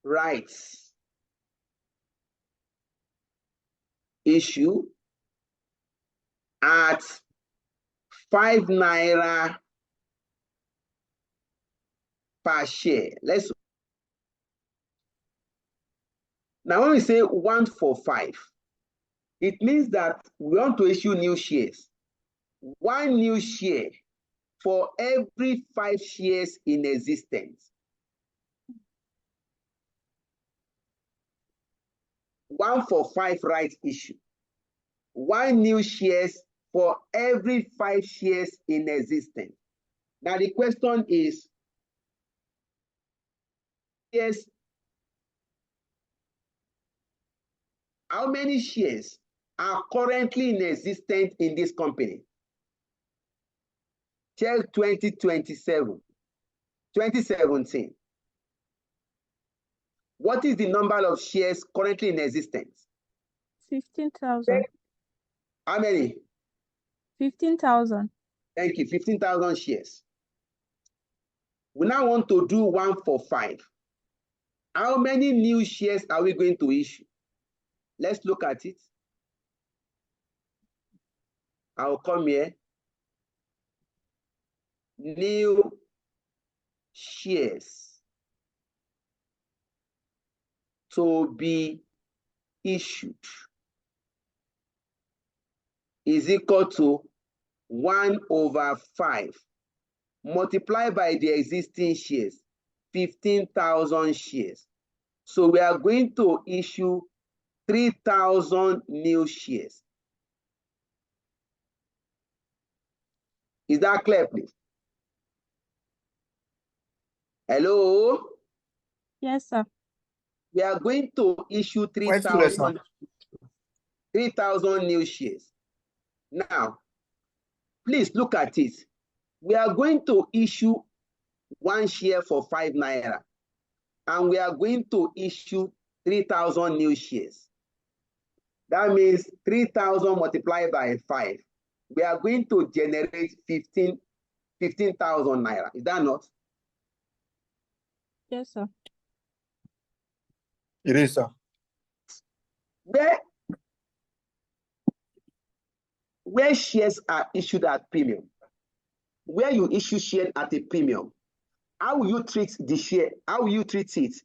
rights issue at 5 naira per share. Now when we say 1 for 5, it means that we want to issue new shares. 1 new share for every 5 shares in existence. 1 for 5 rights issue. 1 new shares for every 5 shares in existence. Now the question is, yes, how many shares are currently in existence in this company? Till 2017. What is the number of shares currently in existence? 15,000. How many? 15,000. Thank you, 15,000 shares. We now want to do 1 for 5. How many new shares are we going to issue? Let's look at it. I'll come here. New shares to be issued is equal to 1 over 5 multiplied by the existing shares, 15,000 shares. So we are going to issue 3,000 new shares. Is that clear, please? Hello? Yes, sir. We are going to issue 3,000 new shares. Now, please look at it. We are going to issue 1 share for 5 naira, and we are going to issue 3,000 new shares. That means 3,000 multiplied by 5. We are going to generate 15,000 naira. Is that not? Yes, sir. It is, sir. Where shares are issued at premium, where you issue shares at a premium, how will you treat the share? How will you treat it?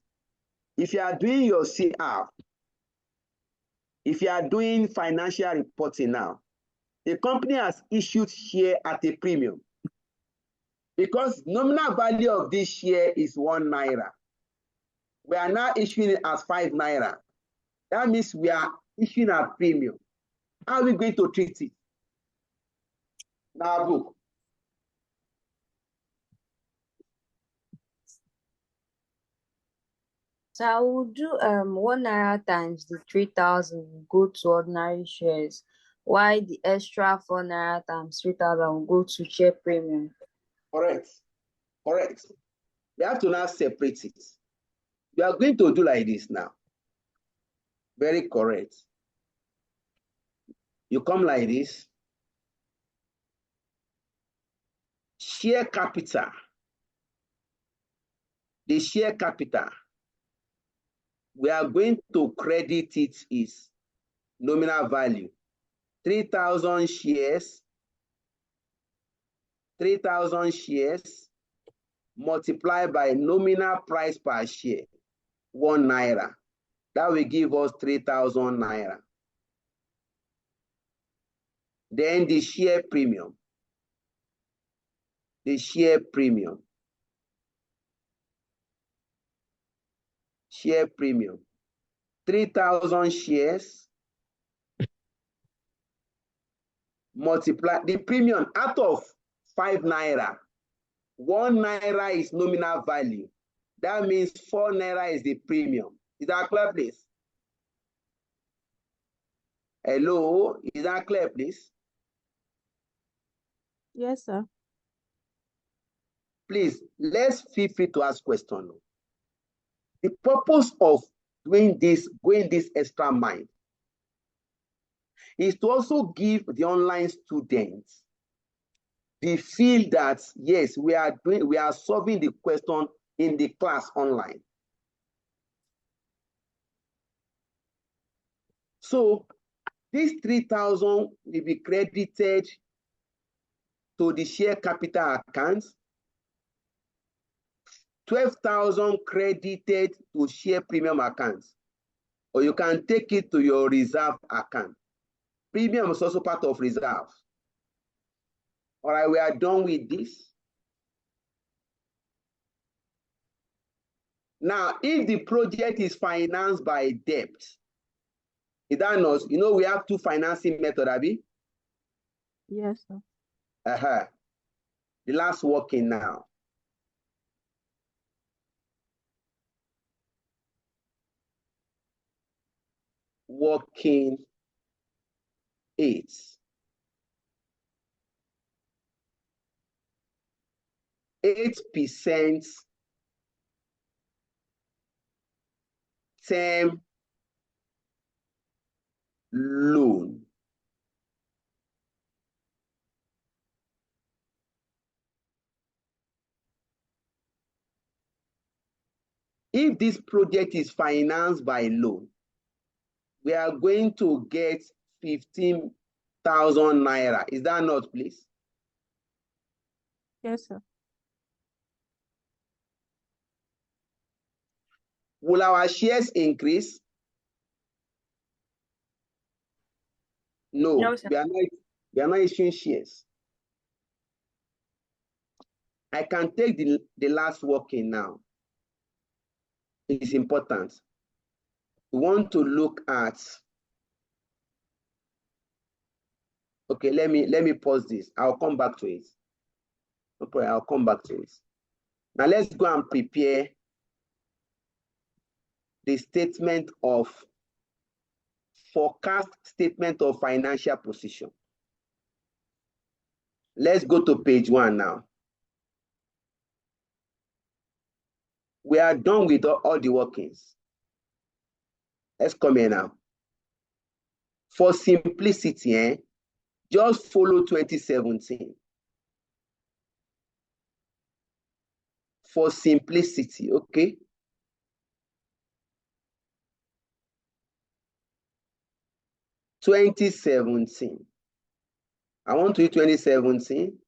If you are doing your CR, if you are doing financial reporting now, the company has issued share at a premium because nominal value of this share is 1 naira. We are now issuing it as 5 naira. That means we are issuing a premium. How are we going to treat it? Now, book. So I will do 1 naira times the 3,000 go to ordinary shares, while the extra 4 naira times 3,000 will go to share premium. Correct. Correct. We have to now separate it. We are going to do like this now. Very correct. You come like this. Share capital. The share capital, we are going to credit it is nominal value. 3,000 shares. 3,000 shares multiplied by nominal price per share, 1 naira. That will give us 3,000 naira. Then the share premium. The share premium. Share premium. 3,000 shares multiply the premium out of 5 naira. 1 naira is nominal value. That means 4 naira is the premium. Is that clear, please? Hello, is that clear, please? Yes, sir. Please, let's feel free to ask questions. The purpose of doing this, going this extra mile, is to also give the online students they feel that yes, we are solving the question in the class online. So this 3,000 will be credited to the share capital account, 12,000 credited to share premium account, or you can take it to your reserve account. Premium is also part of reserve. All right, we are done with this. Now, if the project is financed by debt, is that not? You know, we have two financing methods, Abi? Yes, sir. The last working now. Working 8. %, term loan. If this project is financed by loan, we are going to get 15,000 naira. Is that not, please? Yes, sir. Will our shares increase? No, No, sir. we are not issuing shares. I can take the last working now. It's important. We want to look at, okay, let me pause this. I'll come back to it. Okay, I'll come back to it. Now let's go and prepare the statement of forecast statement of financial position. Let's go to page 1 now. We are done with all the workings. Let's come here now. For simplicity, just follow 2017. For simplicity, okay? (2017). I want to use 2017.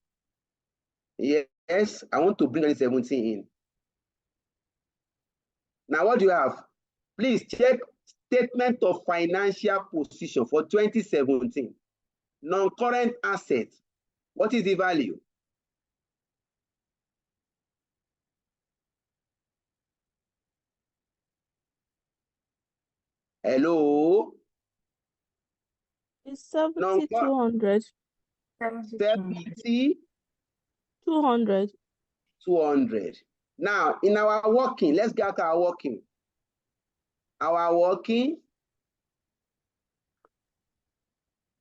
Yes, I want to bring 2017 in. Now, what do you have? Please check statement of financial position for 2017. Non-current asset. What is the value? Hello? It's 70,200. 70, 200. 200. Now, in our working, let's get our working. Our working,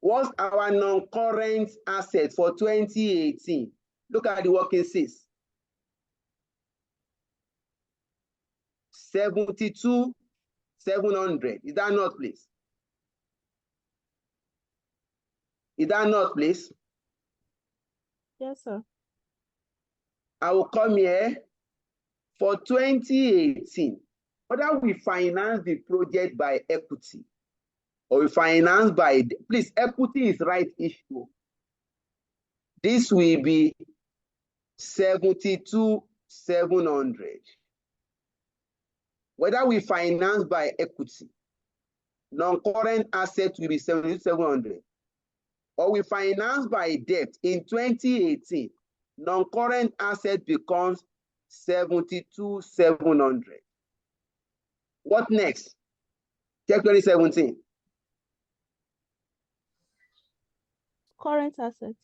what's our non-current asset for 2018? Look at the working 6. 72,700. Is that not, please? Is that not, please? Yes, sir. I will come here for 2018. Whether we finance the project by equity or we finance by, please, equity is right issue. This will be 72,700. Whether we finance by equity, non-current asset will be 72,700. Or we finance by debt in 2018, non-current asset becomes 72,700. What next? Check 2017. Current assets.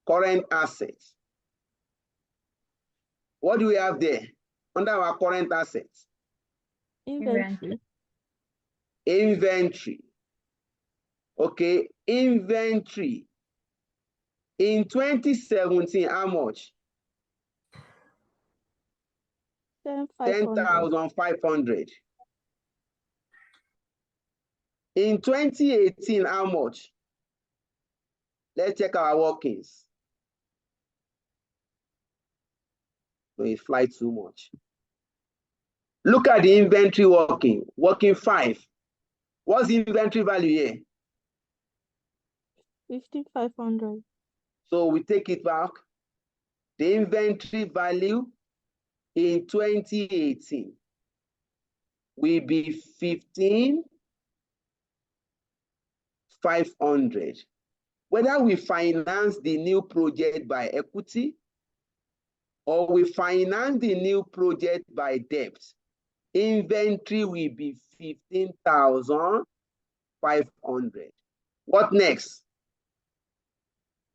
Current assets. What do we have there under our current assets? Inventory. Inventory. Okay, inventory. In 2017, how much? 10,500. In 2018, how much? Let's check our workings. So it flies too much. Look at the inventory working. Working 5. What's the inventory value here? 5,500. So we take it back. The inventory value in 2018 will be 15,500. Whether we finance the new project by equity or we finance the new project by debt, inventory will be 15,500. What next?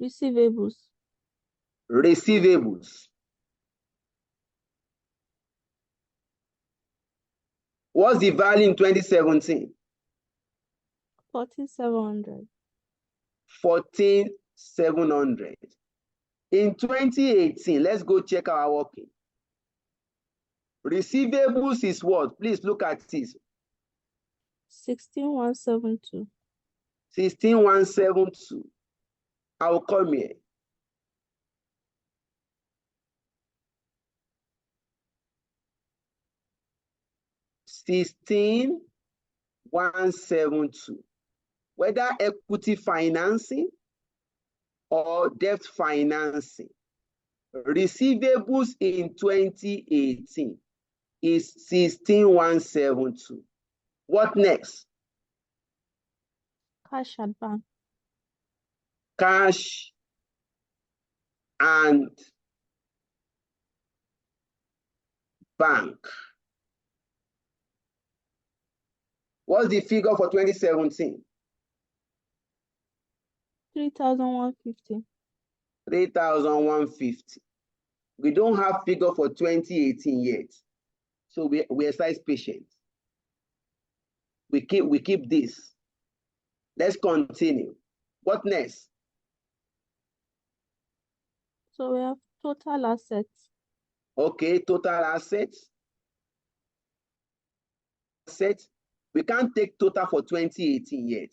Receivables. Receivables. What's the value in 2017? 4,700. 14,700. In 2018, let's go check our working. Receivables is what? Please look at this. 16,172. 16,172. I will come here. $16,172. Whether equity financing or debt financing, receivables in 2018 is 16,172. What next? Cash at bank. Cash and bank. What's the figure for 2017? 3,150. 3,150. We don't have figure for 2018 yet. So we exercise patience. We keep this. Let's continue. What next? So we have total assets. Okay, total assets. We can't take total for 2018 yet,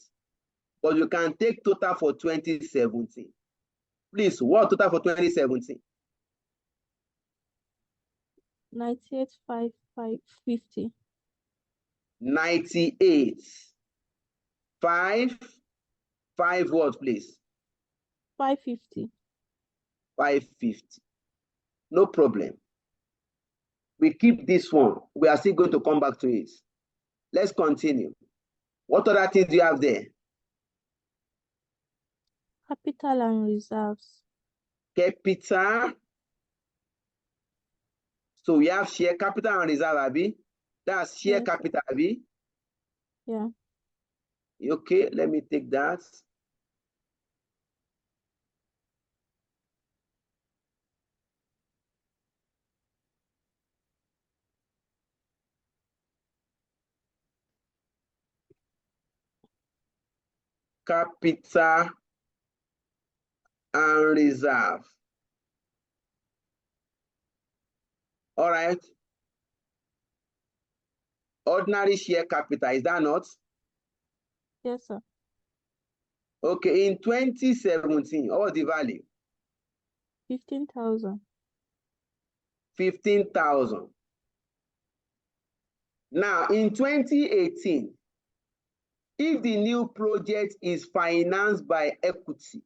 but you can take total for 2017. Please, what total for 2017? 98,550. 98,550 what, please? 550. 550. No problem. We keep this one. We are still going to come back to it. Let's continue. What other things do you have there? Capital and reserves. Capital. So we have share capital and reserve, Abi. That's share Yes. capital, Abi. Yeah. Okay, let me take that. Capital and reserve. All right. Ordinary share capital, is that not? Yes, sir. Okay, in 2017, what was the value? 15,000. 15,000. Now, in 2018, if the new project is financed by equity,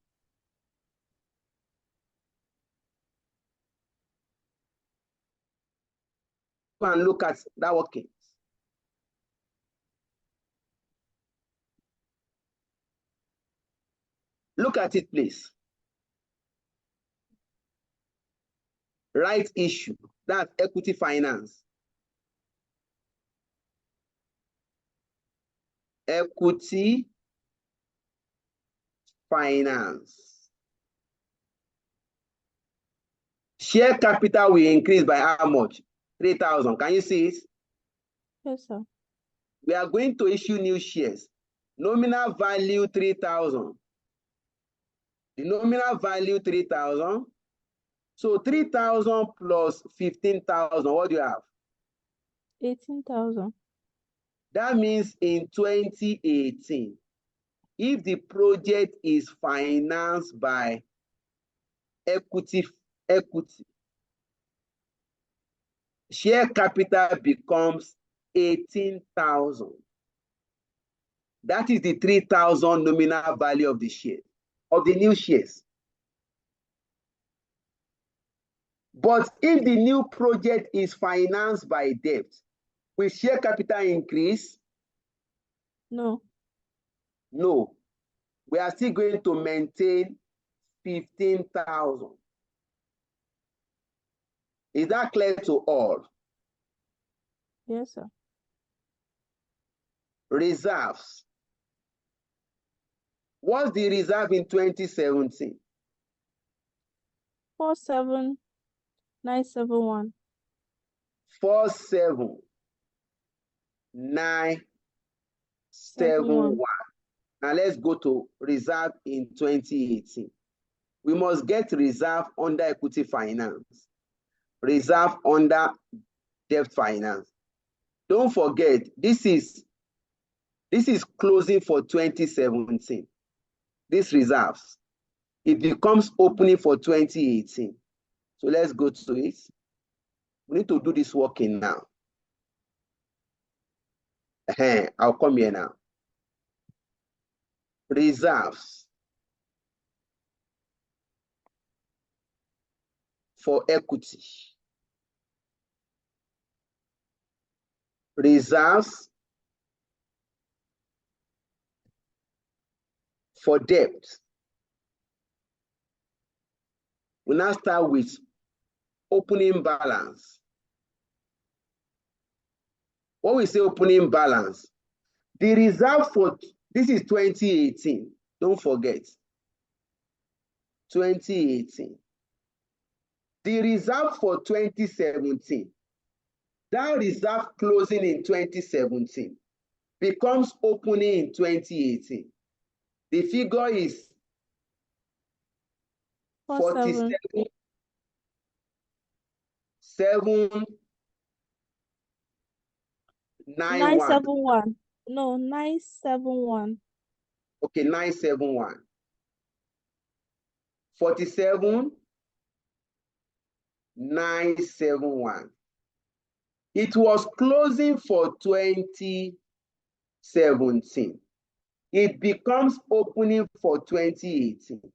go and look at that working. Look at it, please. Right issue, that's equity finance. Equity finance. Share capital will increase by how much? 3,000. Can you see it? Yes, sir. We are going to issue new shares. Nominal value 3,000. The nominal value 3,000. So 3,000 plus 15,000, what do you have? 18,000. That means in 2018, if the project is financed by equity, Share capital becomes 18,000. That is the 3,000 nominal value of the share, of the new shares. But if the new project is financed by debt, will share capital increase? No. No. We are still going to maintain 15,000. Is that clear to all? Yes, sir. Reserves. What's the reserve in 2017? 47971. 47971. Now let's go to reserve in 2018. We must get reserve under equity finance, reserve under debt finance. Don't forget, this is closing for 2017. This reserves. It becomes opening for 2018. So let's go to it. We need to do this working now. I'll come here now. Reserves for equity. Reserves for debt. We now start with opening balance. When we say opening balance, the reserve for this is 2018. Don't forget. 2018. The reserve for 2017, that reserve closing in 2017 becomes opening in 2018. The figure is 971. No, 971. Okay, 971. 47,971. It was closing for 2017. It becomes opening for 2018.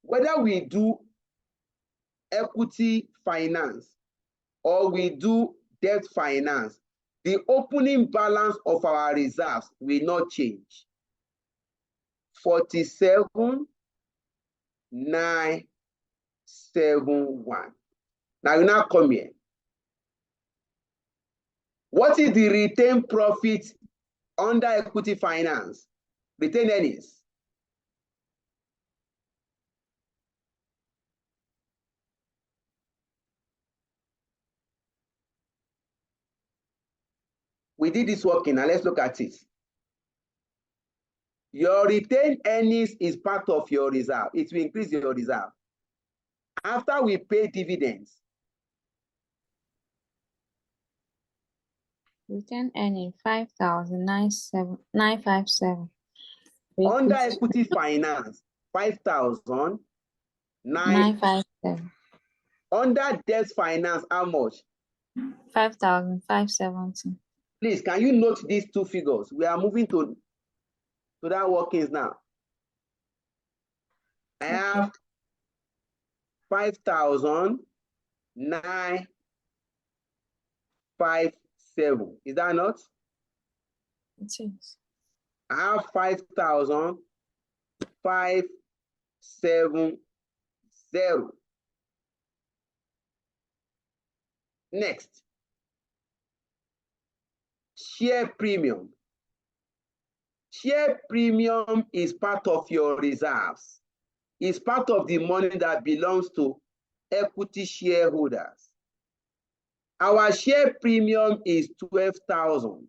Whether we do equity finance or we do debt finance, the opening balance of our reserves will not change. 47,971. Now you now come here. What is the retained profit under equity finance? Retained earnings. We did this working. Now let's look at it. Your retained earnings is part of your reserve. It will increase your reserve. After we pay dividends. Retained earning 5,957. Under equity finance, 5,957. Under debt finance, how much? 5,570. Please, can you note these two figures? We are moving to that workings now. I have 5,957. Is that not? It is. I have 5,570. Next, share premium. Share premium is part of your reserves. It's part of the money that belongs to equity shareholders. Our share premium is 12,000.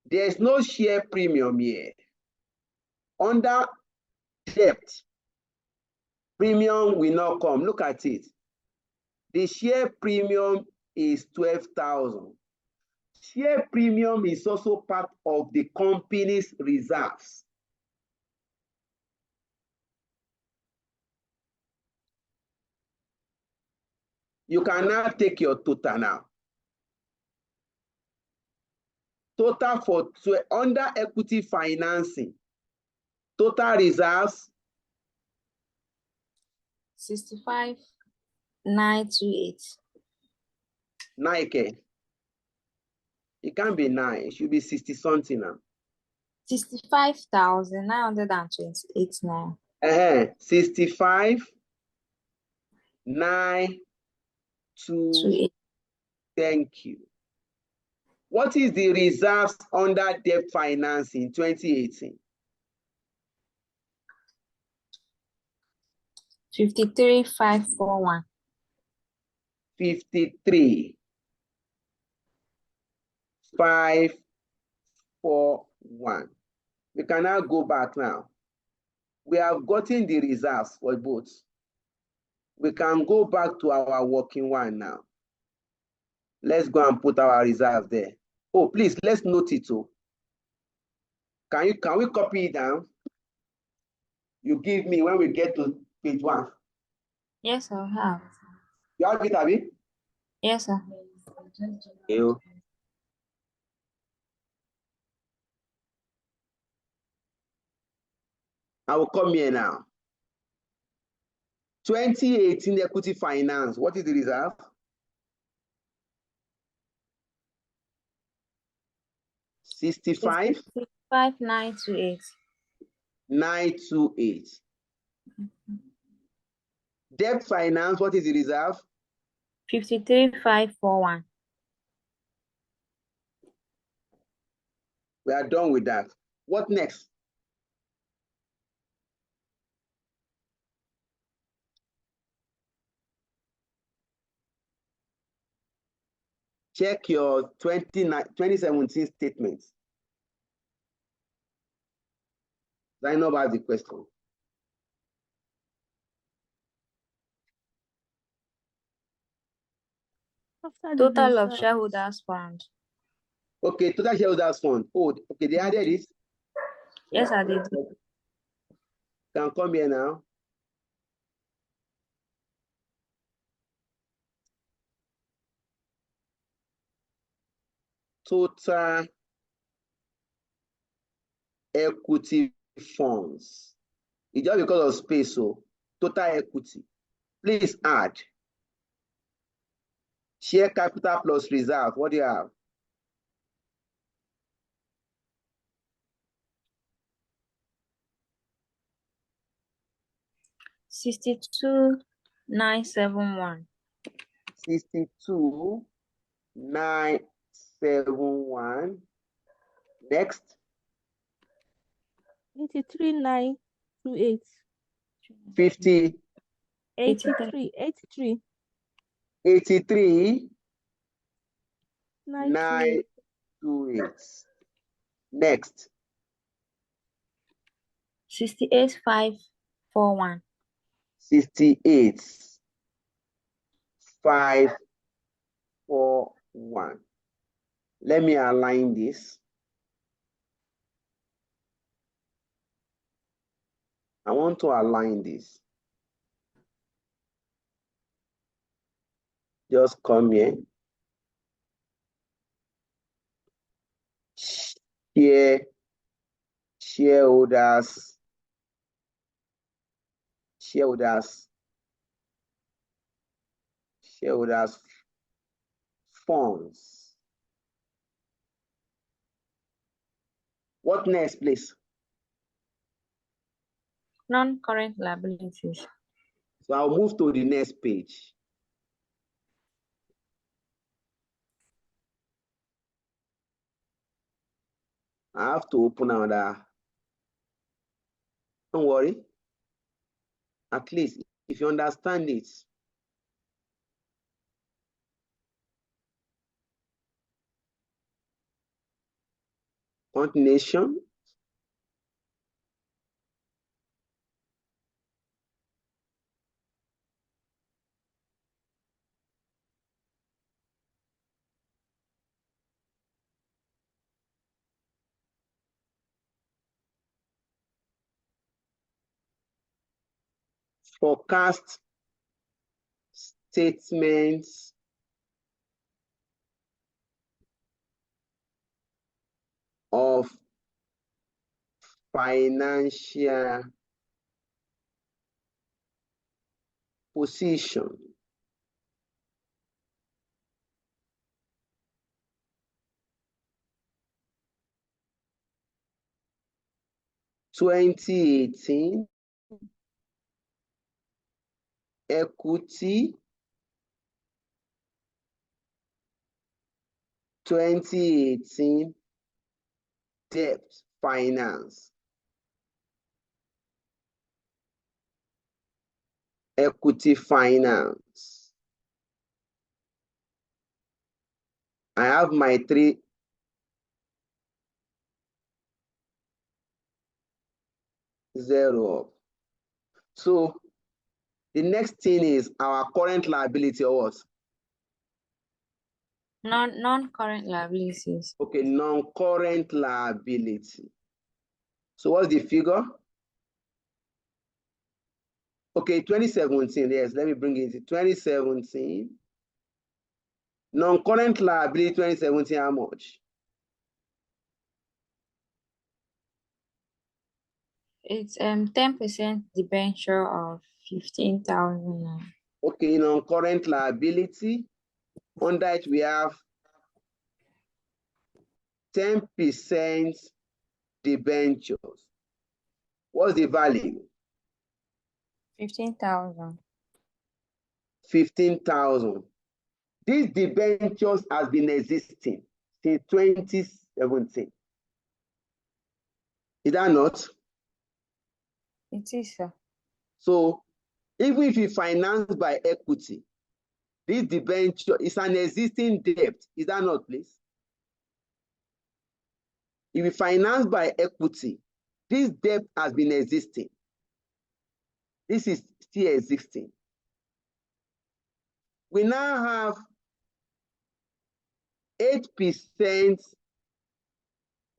There's no share premium here. Under debt, premium will not come. Look at it. The share premium is 12,000. Share premium is also part of the company's reserves. You can now take your total now. Total for under equity financing. Total reserves 65,928. Nike. It can't be 9. It should be 60 something now. 65,928 now. 65 9 2. 28. Thank you. What is the reserves under debt financing 2018? 53,541. 53,541. We can now go back now. We have gotten the reserves for both. We can go back to our working one now. Let's go and put our reserve there. Oh, please, let's note it too. Can we copy it down? You give me when we get to page 1. Yes, I have. You have it, Abi? Yes, sir. You. I will come here now. 2018 equity finance. What is the reserve? $65,928. 65,928. 928. Debt finance. What is the reserve? 53,541. We are done with that. What next? Check your 2017 statements. I know about the question. After the Total of reserve, shareholders fund. Okay, total shareholders fund. Oh, okay, they added it. Yes, I did. Can come here now. Total equity funds. It's just because of space, so total equity. Please add. Share capital plus reserve. What do you have? $62,971. 62,971. Next. 83,928. 50. 83. 83. 928. 928. Next. 68,541. 68,541. Let me align this. I want to align this. Just come here. Shareholders funds. What next, please? Non-current liabilities. So I'll move to the next page. I have to open another. Don't worry. At least if you understand it. Continuation. Forecast statements of financial position. (2018) equity, 2018 debt finance, equity finance. I have my 3 0 up. So the next thing is our current liability or what? Non-current liabilities. Okay, non-current liability. So what's the figure? Okay, 2017. Yes, let me bring it to 2017. Non-current liability 2017, how much? It's 10% debenture of 15,000. Okay, non-current liability. Under it, we have 10% debentures. What's the value? 15,000. 15,000. These debentures has been existing since 2017. Is that not? It is, sir. So even if you finance by equity, this debenture is an existing debt. Is that not, please? If you finance by equity, this debt has been existing. This is still existing. We now have 8%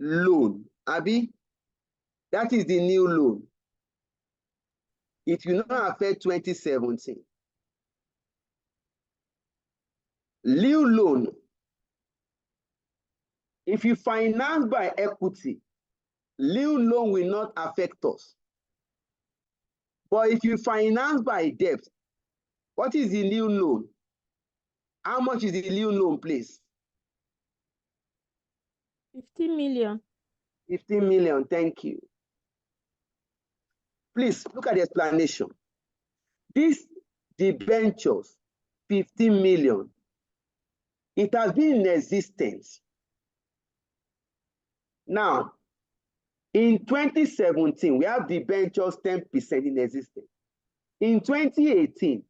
loan. Abi, that is the new loan. It will not affect 2017. New loan. If you finance by equity, new loan will not affect us. But if you finance by debt, what is the new loan? How much is the new loan, please? 15 million. 15 million, thank you. Please look at the explanation. These debentures, 15 million, it has been in existence. Now, in 2017, we have debentures 10% in existence. In 2018,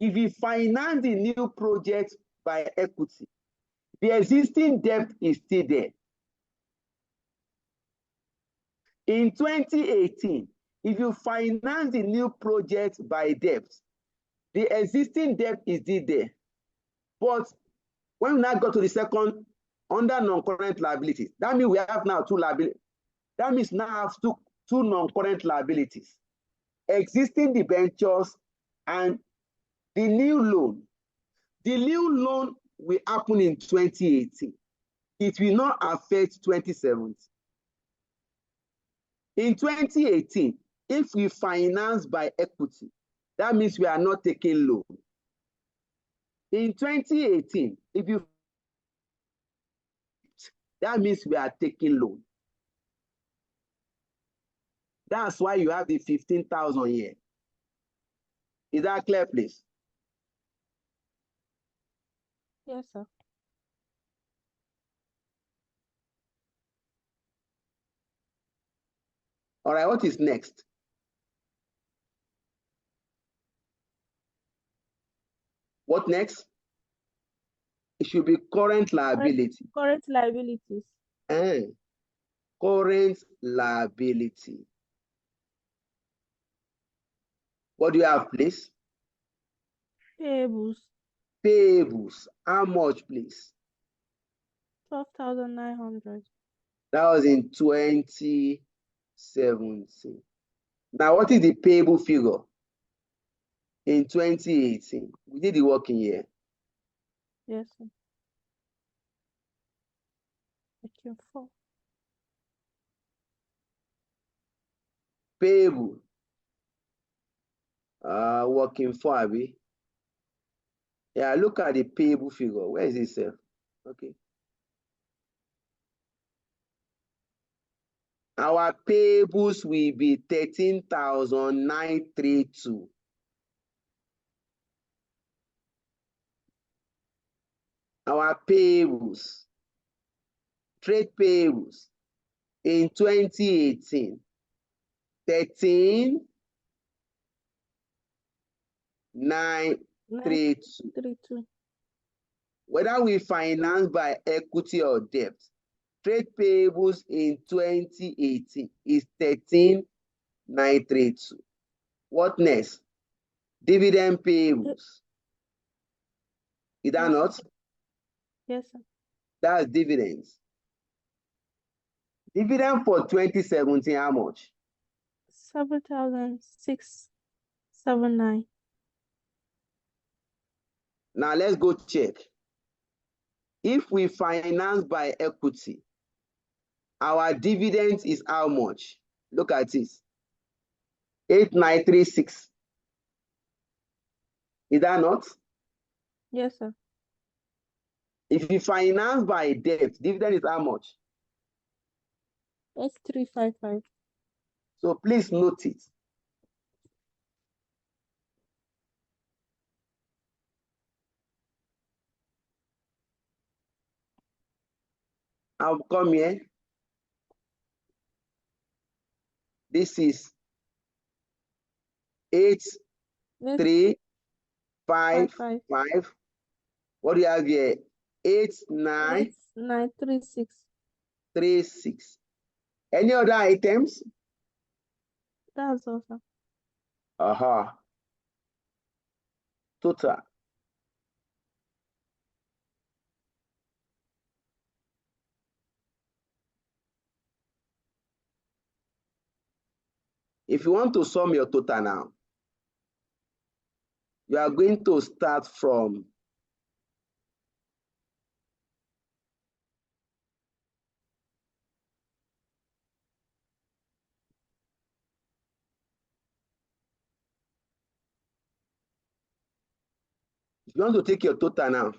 if you finance the new project by equity, the existing debt is still there. In 2018, if you finance the new project by debt, the existing debt is still there. But when we now go to the second, under non-current liabilities, that means we have now 2 liabilities. That means now have two non-current liabilities. Existing debentures and the new loan. The new loan will happen in 2018. It will not affect 2017. In 2018, if we finance by equity, that means we are not taking loan. In 2018, if you, that means we are taking loan. That's why you have the 15,000 here. Is that clear, please? Yes, sir. All right, what is next? What next? It should be current liability. Current liabilities. Current liability. What do you have, please? Payables. Payables. How much, please? 12,900. That was in 2017. Now, what is the payable figure? in 2018. We did the working year. Yes, sir. Working 4. Payable. Working 4, Abi. Yeah, look at the payable figure. Where is it, sir? Okay. Our payables will be 13,932. Our payables, trade payables in 2018, 13,932. 32. Whether we finance by equity or debt, trade payables in 2018 is 13,932. What next? Dividend payables. Is that Yes, not? sir. Yes, sir. That's dividends. Dividend for 2017, how much? 7,679. Now let's go check. If we finance by equity, our dividend is how much? Look at this. 8,936. Is that not? Yes, sir. If you finance by debt, dividend is how much? That's 355. So please note it. I'll come here. This is 8,355. 55. What do you have here? 8,936. 8,936. Any other items? That's all, sir. Total. If you want to sum your total now, you are going to start from if you want to take your total now,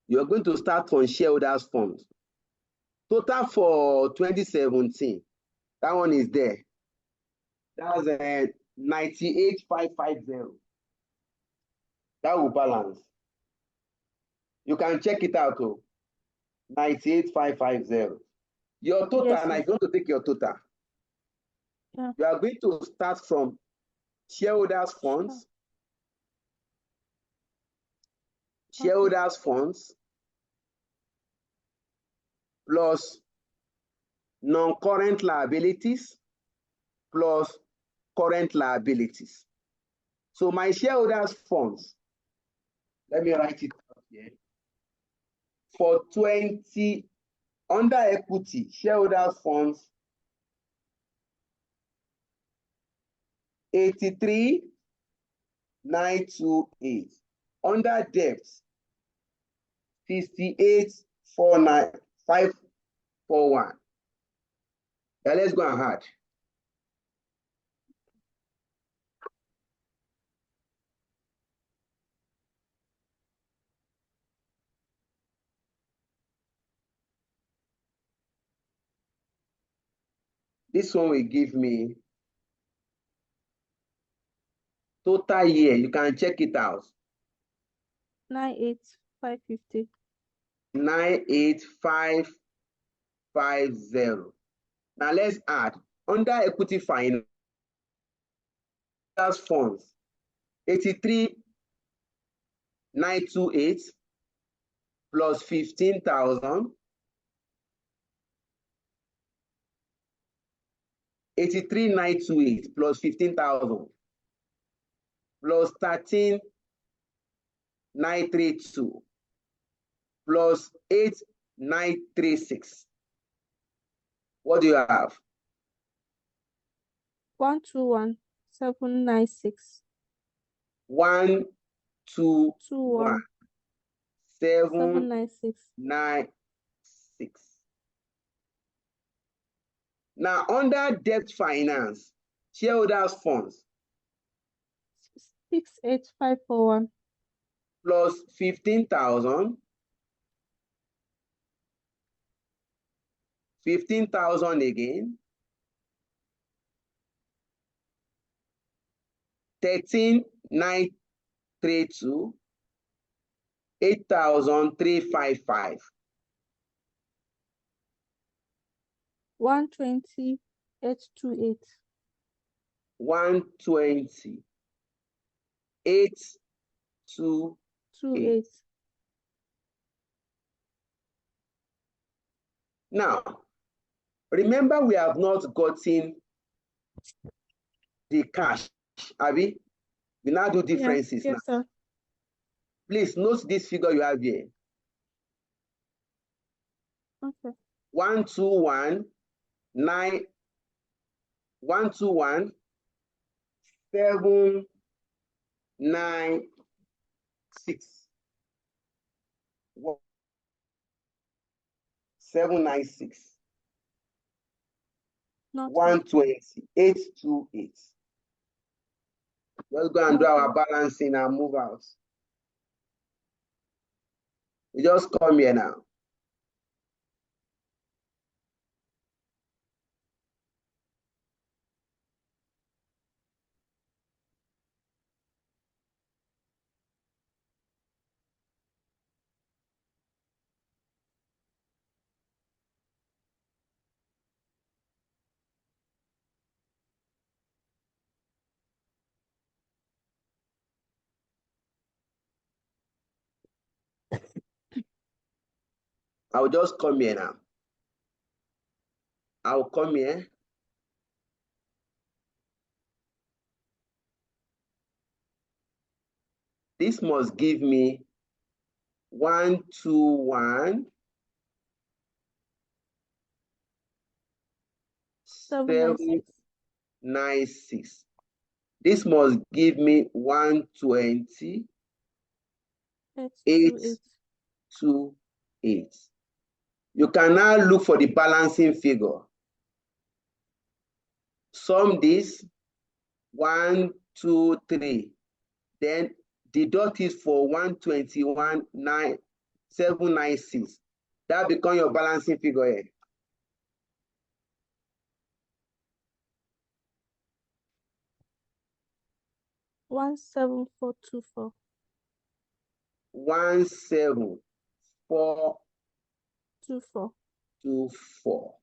you are going to start from shareholders funds. Total for 2017, that one is there. That's 98,550. That will balance. You can check it out. 98,550. Your total, Yes, now sir. if you want to take your total, Yeah. you are going to start from shareholders funds. Shareholders funds plus non-current liabilities plus current liabilities. So my shareholders funds, let me write it out here. For 20, under equity, shareholders funds, 83,928. Under debt, 58,541. Now let's go and add. This one will give me total year. You can check it out. 98,550. 98,550. Now let's add. Under equity finance funds, 83,928 plus 15,000. 83,928 plus 15,000 plus 13,932 plus 8,936. What do you have? 121,600. 796. 1, 2, 1. 796. 796. Now, under debt finance, shareholders funds 68541. plus 15,000. 15,000 again. 13,932. 8,355. 120 828. 120. 828. 28. Now, remember we have not gotten the cash, Abby. We now do differences Yes, now. sir. Please note this figure you have here. Okay. 121 9 121 796. 796. Not 120 828. Let's go and do our balancing and move out. We just come here now. I'll just come here now. I'll come here. This must give me 121 796. This must give me 120 828. You can now look for the balancing figure. Sum this 1, 2, 3. Then deduct it for 121 796. That becomes your balancing figure here. One 17424. 17424.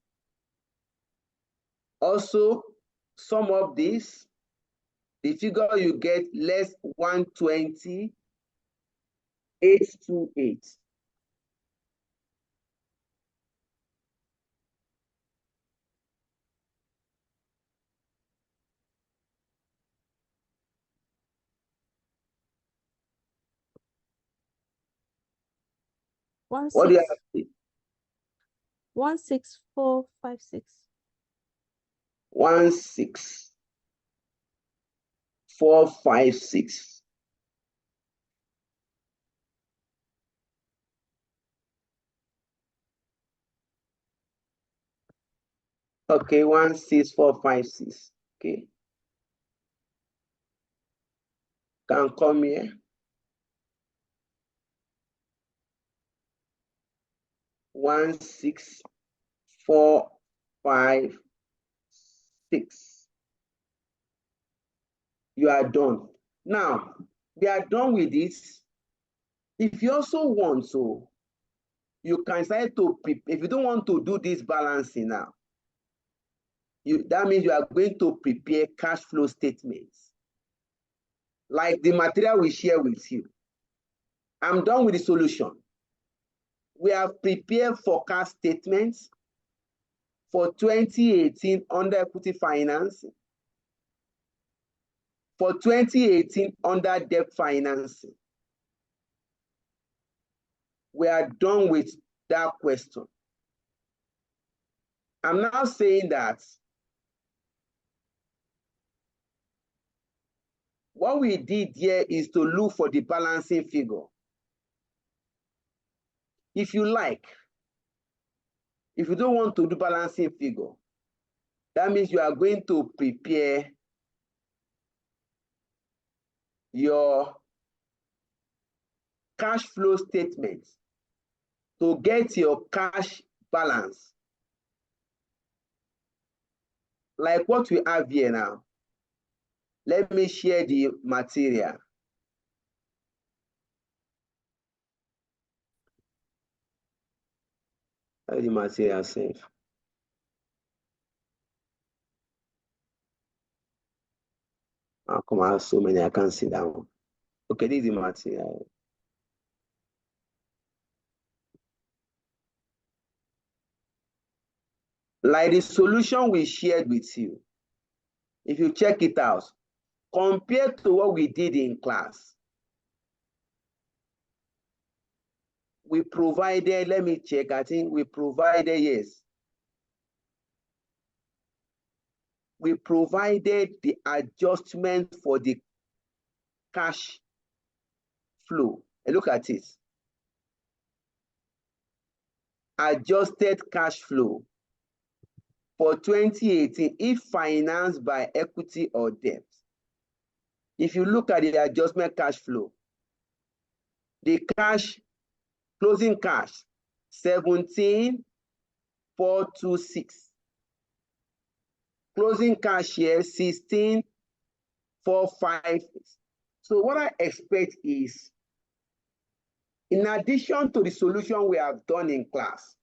Also, sum up this. The figure you get less 120 828. What do you have to say? 16456. 16456. Okay, 16456. Okay. Can come here. 16456. You are done. Now, we are done with this. If you also want to, you can decide to prepare. If you don't want to do this balancing now, that means you are going to prepare cash flow statements. Like the material we share with you. I'm done with the solution. We have prepared forecast statements for 2018 under equity financing, for 2018 under debt financing. We are done with that question. I'm now saying that What we did here is to look for the balancing figure. If you like, if you don't want to do balancing figure, that means you are going to prepare your cash flow statement to get your cash balance. Like what we have here now. Let me share the material. How the material save? How come I have so many? I can't see that one. Okay, this is the material. Like the solution we shared with you, if you check it out, compared to what we did in class, we provided, let me check, I think we provided, yes. We provided the adjustment for the cash flow. And look at it. Adjusted cash flow for 2018 if financed by equity or debt. If you look at the adjustment cash flow, the cash, closing cash, 17,426. Closing cash here, 16,456. So what I expect is, in addition to the solution we have done in class,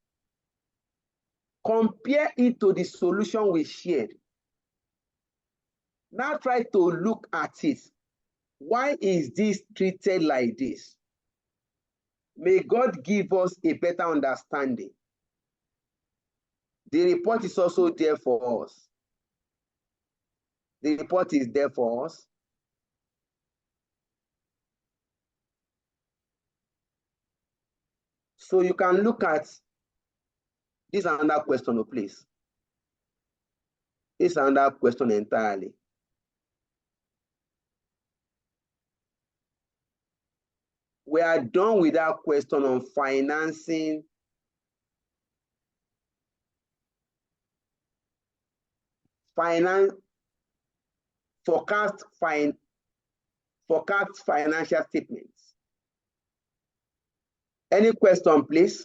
compare it to the solution we shared. Now try to look at it. Why is this treated like this? May God give us a better understanding. The report is also there for us. The report is there for us. So you can look at this another question, please. It's another question entirely. We are done with that question on financing. Forecast financial statements. Any question, please?